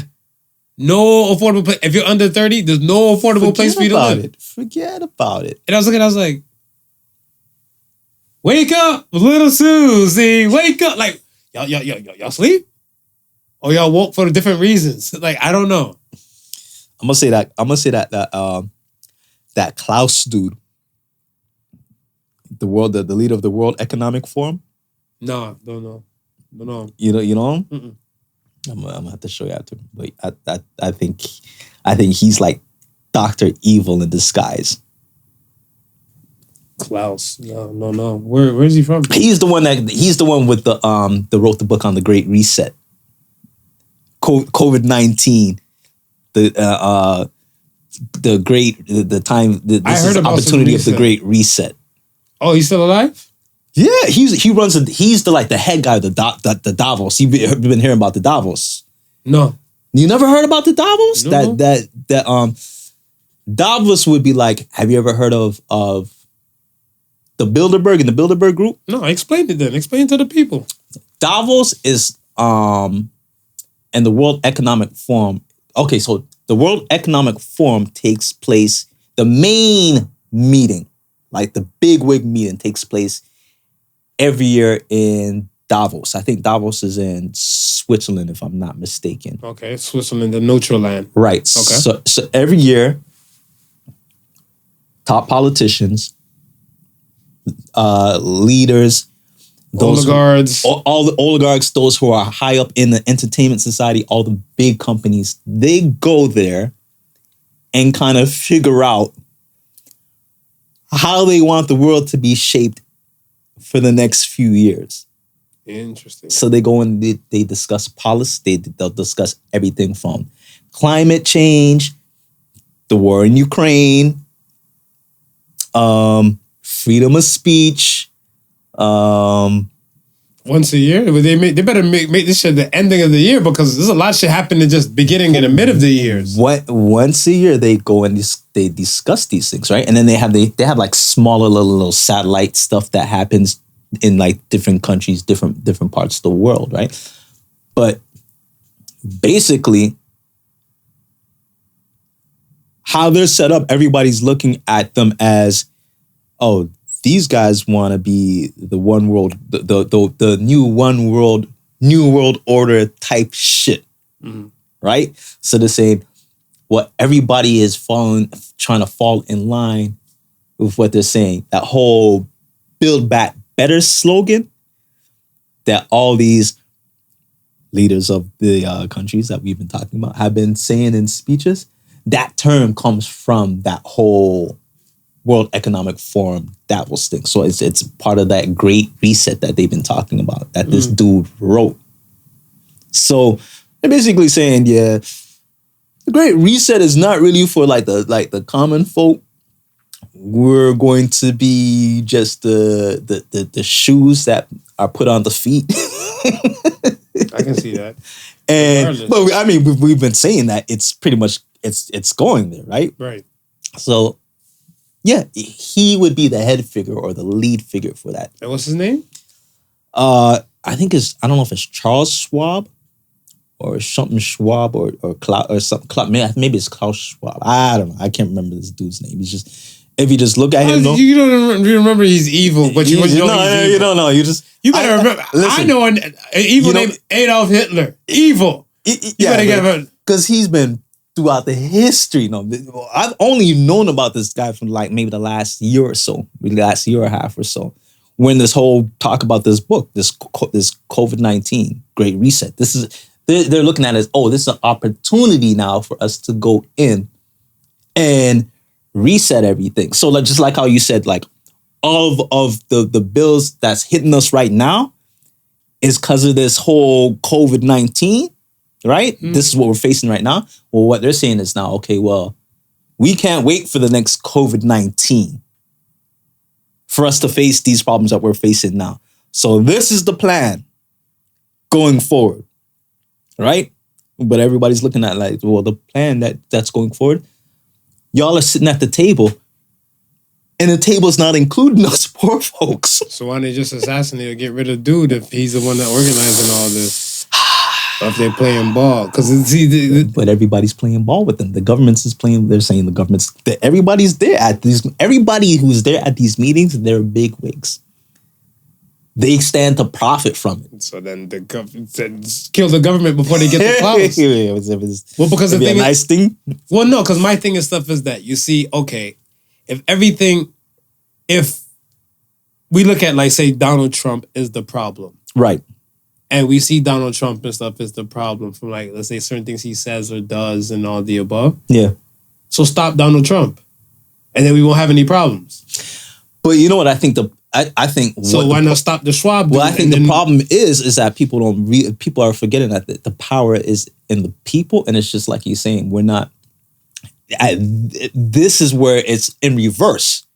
Speaker 4: No affordable place. If you're under 30, there's no affordable place for you to live.
Speaker 5: Forget about it.
Speaker 4: And I was like, wake up, little Susie, wake up. Like, Y'all sleep? Or y'all woke for different reasons? Like, I don't know.
Speaker 5: I'm gonna say that Klaus dude, the leader of the World Economic Forum.
Speaker 4: No, don't know.
Speaker 5: You know him?
Speaker 4: Mm-mm.
Speaker 5: I'm gonna have to show you after. But I think he's like Dr. Evil in disguise.
Speaker 4: Klaus. No. Where is he from?
Speaker 5: He's the one with the wrote the book on the Great Reset. COVID-19. The opportunity of the Great Reset.
Speaker 4: Oh, he's still alive?
Speaker 5: Yeah, he's the head guy of the Davos. You've been hearing about the Davos?
Speaker 4: No.
Speaker 5: You never heard about the Davos?
Speaker 4: No.
Speaker 5: That Davos would be like, have you ever heard of the Bilderberg and the Bilderberg Group?
Speaker 4: No, explain it then. Explain to the people.
Speaker 5: Davos is and the World Economic Forum. Okay, so the World Economic Forum takes place, the main meeting, like the bigwig meeting takes place every year in Davos. I think Davos is in Switzerland, if I'm not mistaken.
Speaker 4: Okay, Switzerland, the neutral land.
Speaker 5: Right.
Speaker 4: Okay.
Speaker 5: So every year, top politicians, leaders,
Speaker 4: Oligarchs.
Speaker 5: all the oligarchs, those who are high up in the entertainment society, all the big companies, they go there and kind of figure out how they want the world to be shaped for the next few years.
Speaker 4: Interesting.
Speaker 5: So they go and they discuss policy. They'll discuss everything from climate change, the war in Ukraine, freedom of speech.
Speaker 4: Once a year? They better make this shit the ending of the year, because there's a lot of shit happening just beginning and the mid of the years.
Speaker 5: Once a year they go and they discuss these things, right? And then they have like smaller little satellite stuff that happens in like different countries, different parts of the world, right? But basically, how they're set up, everybody's looking at them as, oh, these guys want to be the one world, the new new world order type shit, right? So they're saying, well, everybody is trying to fall in line with what they're saying. That whole Build Back Better slogan that all these leaders of the countries that we've been talking about have been saying in speeches, that term comes from that whole World Economic Forum Davos thing. So it's part of that Great Reset that they've been talking about, that this dude wrote. So they're basically saying, yeah, the Great Reset is not really for like the common folk. We're going to be just the shoes that are put on the feet.
Speaker 4: I can see that.
Speaker 5: But I mean, we've been saying that it's pretty much it's going there, right?
Speaker 4: Right.
Speaker 5: So yeah, he would be the head figure or the lead figure for that.
Speaker 4: And what's his name?
Speaker 5: I think I don't know if it's Charles Schwab or something Schwab or something. Maybe it's Klaus Schwab. I don't know. I can't remember this dude's name. He's just, if you just look at him,
Speaker 4: you don't remember he's evil, but you wouldn't know he's evil.
Speaker 5: You don't know.
Speaker 4: You better remember.
Speaker 5: Listen,
Speaker 4: I know an evil named Adolf Hitler. Evil.
Speaker 5: Because he's been throughout the history. No, I've only known about this guy from like maybe the last year or so, maybe the last year and a half or so, when this whole talk about this book, this COVID-19 Great Reset. They're looking at it as, oh, this is an opportunity now for us to go in and reset everything. So like, just like how you said, like all of the bills that's hitting us right now is because of this whole COVID-19, right? This is what we're facing right now. Well, what they're saying is now, okay, well, we can't wait for the next COVID-19 for us to face these problems that we're facing now. So this is the plan going forward, right? But everybody's looking at like, well, the plan that's going forward, y'all are sitting at the table and the table's not including us poor folks.
Speaker 4: So why don't they just assassinate or get rid of dude if he's the one that organizing all this? Or if they're playing ball? Because
Speaker 5: but everybody's playing ball with them. The government is playing. They're saying the government's. Everybody's there at these. Everybody who's there at these meetings, they're big wigs. they stand to profit from it.
Speaker 4: So then the government said, kill the government before they get the clouds. Well, because the thing
Speaker 5: a nice thing.
Speaker 4: Well, no, because my thing and stuff is that you see, okay, if we look at, like, say, Donald Trump is the problem.
Speaker 5: Right.
Speaker 4: And we see Donald Trump and stuff is the problem from, like, let's say certain things he says or does and all the above.
Speaker 5: Yeah.
Speaker 4: So stop Donald Trump. And then we won't have any problems.
Speaker 5: But you know what I think I think
Speaker 4: so why not stop the Schwab?
Speaker 5: Well, I think the problem is that people are forgetting that the power is in the people, and it's just like you're saying, we're not. This is where it's in reverse,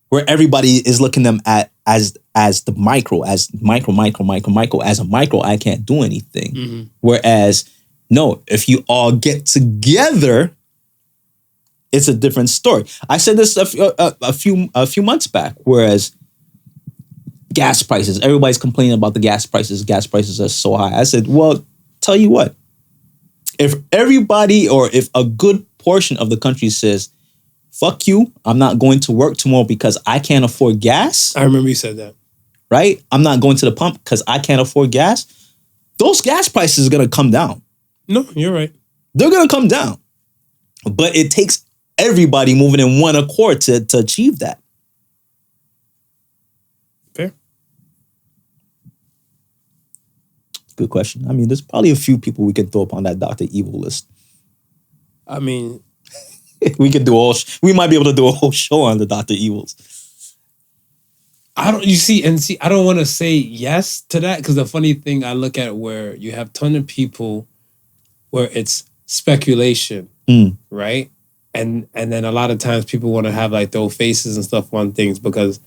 Speaker 5: where everybody is looking them at as the micro, as micro. As a micro, I can't do anything.
Speaker 4: Mm-hmm. Whereas,
Speaker 5: no, if you all get together, it's a different story. I said this a few months back. Whereas gas prices, everybody's complaining about the gas prices. Gas prices are so high. I said, well, tell you what, if everybody or if a good portion of the country says, fuck you, I'm not going to work tomorrow because I can't afford gas.
Speaker 4: I remember you said that.
Speaker 5: Right? I'm not going to the pump because I can't afford gas. Those gas prices are going to come down.
Speaker 4: No, you're right.
Speaker 5: They're going to come down. But it takes everybody moving in one accord to achieve that.
Speaker 4: Fair.
Speaker 5: Good question. I mean, there's probably a few people we can throw up on that Dr. Evil list.
Speaker 4: I mean,
Speaker 5: we could do we might be able to do a whole show on the Dr. Evils.
Speaker 4: I don't want to say yes to that because the funny thing I look at where you have a ton of people where it's speculation, right? And then a lot of times people want to have like throw faces and stuff on things because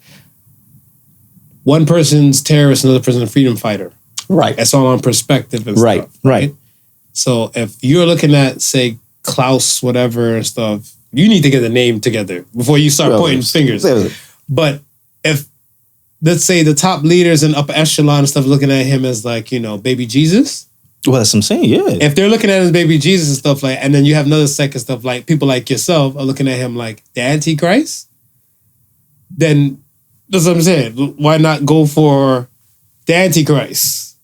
Speaker 4: one person's terrorist, another person's a freedom fighter.
Speaker 5: Right.
Speaker 4: It's all on perspective and stuff.
Speaker 5: Right.
Speaker 4: So if you're looking at, say, Klaus, whatever and stuff, you need to get the name together before you start pointing fingers. But if, let's say, the top leaders and upper echelon and stuff looking at him as like, baby Jesus.
Speaker 5: Well, that's what I'm saying, yeah.
Speaker 4: If they're looking at him as baby Jesus and stuff like, and then you have another second stuff like people like yourself are looking at him like the Antichrist, then that's what I'm saying. Why not go for the Antichrist?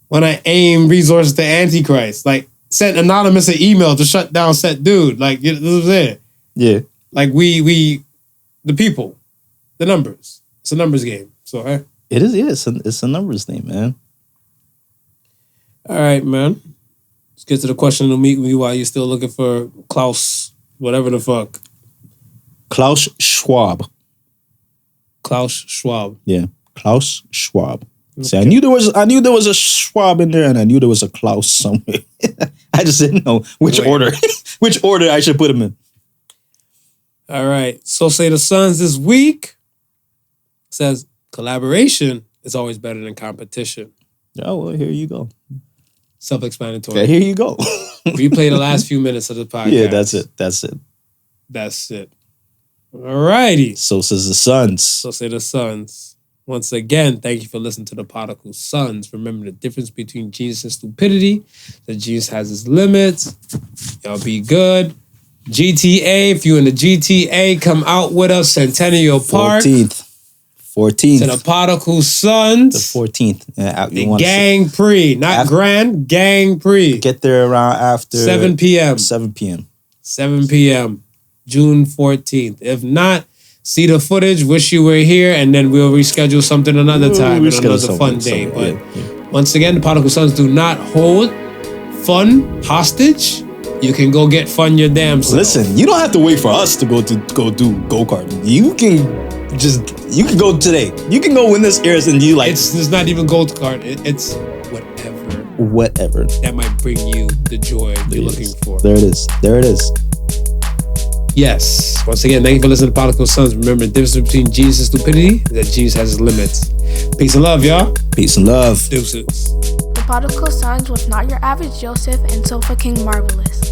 Speaker 4: Why not aim resources to Antichrist? Like, send anonymous an email to shut down said dude. Like, you know what I'm saying?
Speaker 5: Yeah.
Speaker 4: Like, we the people, the numbers. It's a numbers game. So, hey.
Speaker 5: It is, yeah. It's a numbers thing, man.
Speaker 4: All right, man. Let's get to the question of meet me while you're still looking for Klaus, whatever the fuck.
Speaker 5: Klaus Schwab.
Speaker 4: Klaus Schwab.
Speaker 5: Yeah. Klaus Schwab.
Speaker 4: Okay.
Speaker 5: See, I knew there was a Schwab in there, and I knew there was a Klaus somewhere. I just didn't know which order I should put him in.
Speaker 4: All right. So say the Suns this week says collaboration is always better than competition.
Speaker 5: Oh, well, here you go.
Speaker 4: Self-explanatory.
Speaker 5: Okay, here you go.
Speaker 4: Replay the last few minutes of the podcast.
Speaker 5: Yeah, that's it.
Speaker 4: All righty.
Speaker 5: So says the Suns.
Speaker 4: So say the Suns. Once again, thank you for listening to the Podical Sons. Remember the difference between genius and stupidity. The genius has its limits. Y'all be good. GTA, if you in the GTA, come out with us. Centennial Park.
Speaker 5: 14th.
Speaker 4: To the Podical Sons.
Speaker 5: The 14th.
Speaker 4: The Gang Prix. Not Grand, Gang Prix.
Speaker 5: Get there around after
Speaker 4: 7 p.m.
Speaker 5: 7 p.m.
Speaker 4: 7 p.m. June 14th. If not, see the footage, wish you were here, and then we'll reschedule something another time and another fun day. But once again, the Podical Sons do not hold fun hostage. You can go get fun your damn self.
Speaker 5: Listen, you don't have to wait for us to go do go-karting. You can go today. You can go when this airs and you like.
Speaker 4: It's not even go-kart. It's whatever.
Speaker 5: Whatever.
Speaker 4: That might bring you the joy you're looking for.
Speaker 5: There it is.
Speaker 4: Yes. Once again, thank you for listening to Podical Sons. Remember, the difference between genius and stupidity is that genius has its limits. Peace and love, y'all.
Speaker 5: Peace and love.
Speaker 4: Deuces.
Speaker 1: The Podical Sons was not your average Joseph and Sofa King Marvelous.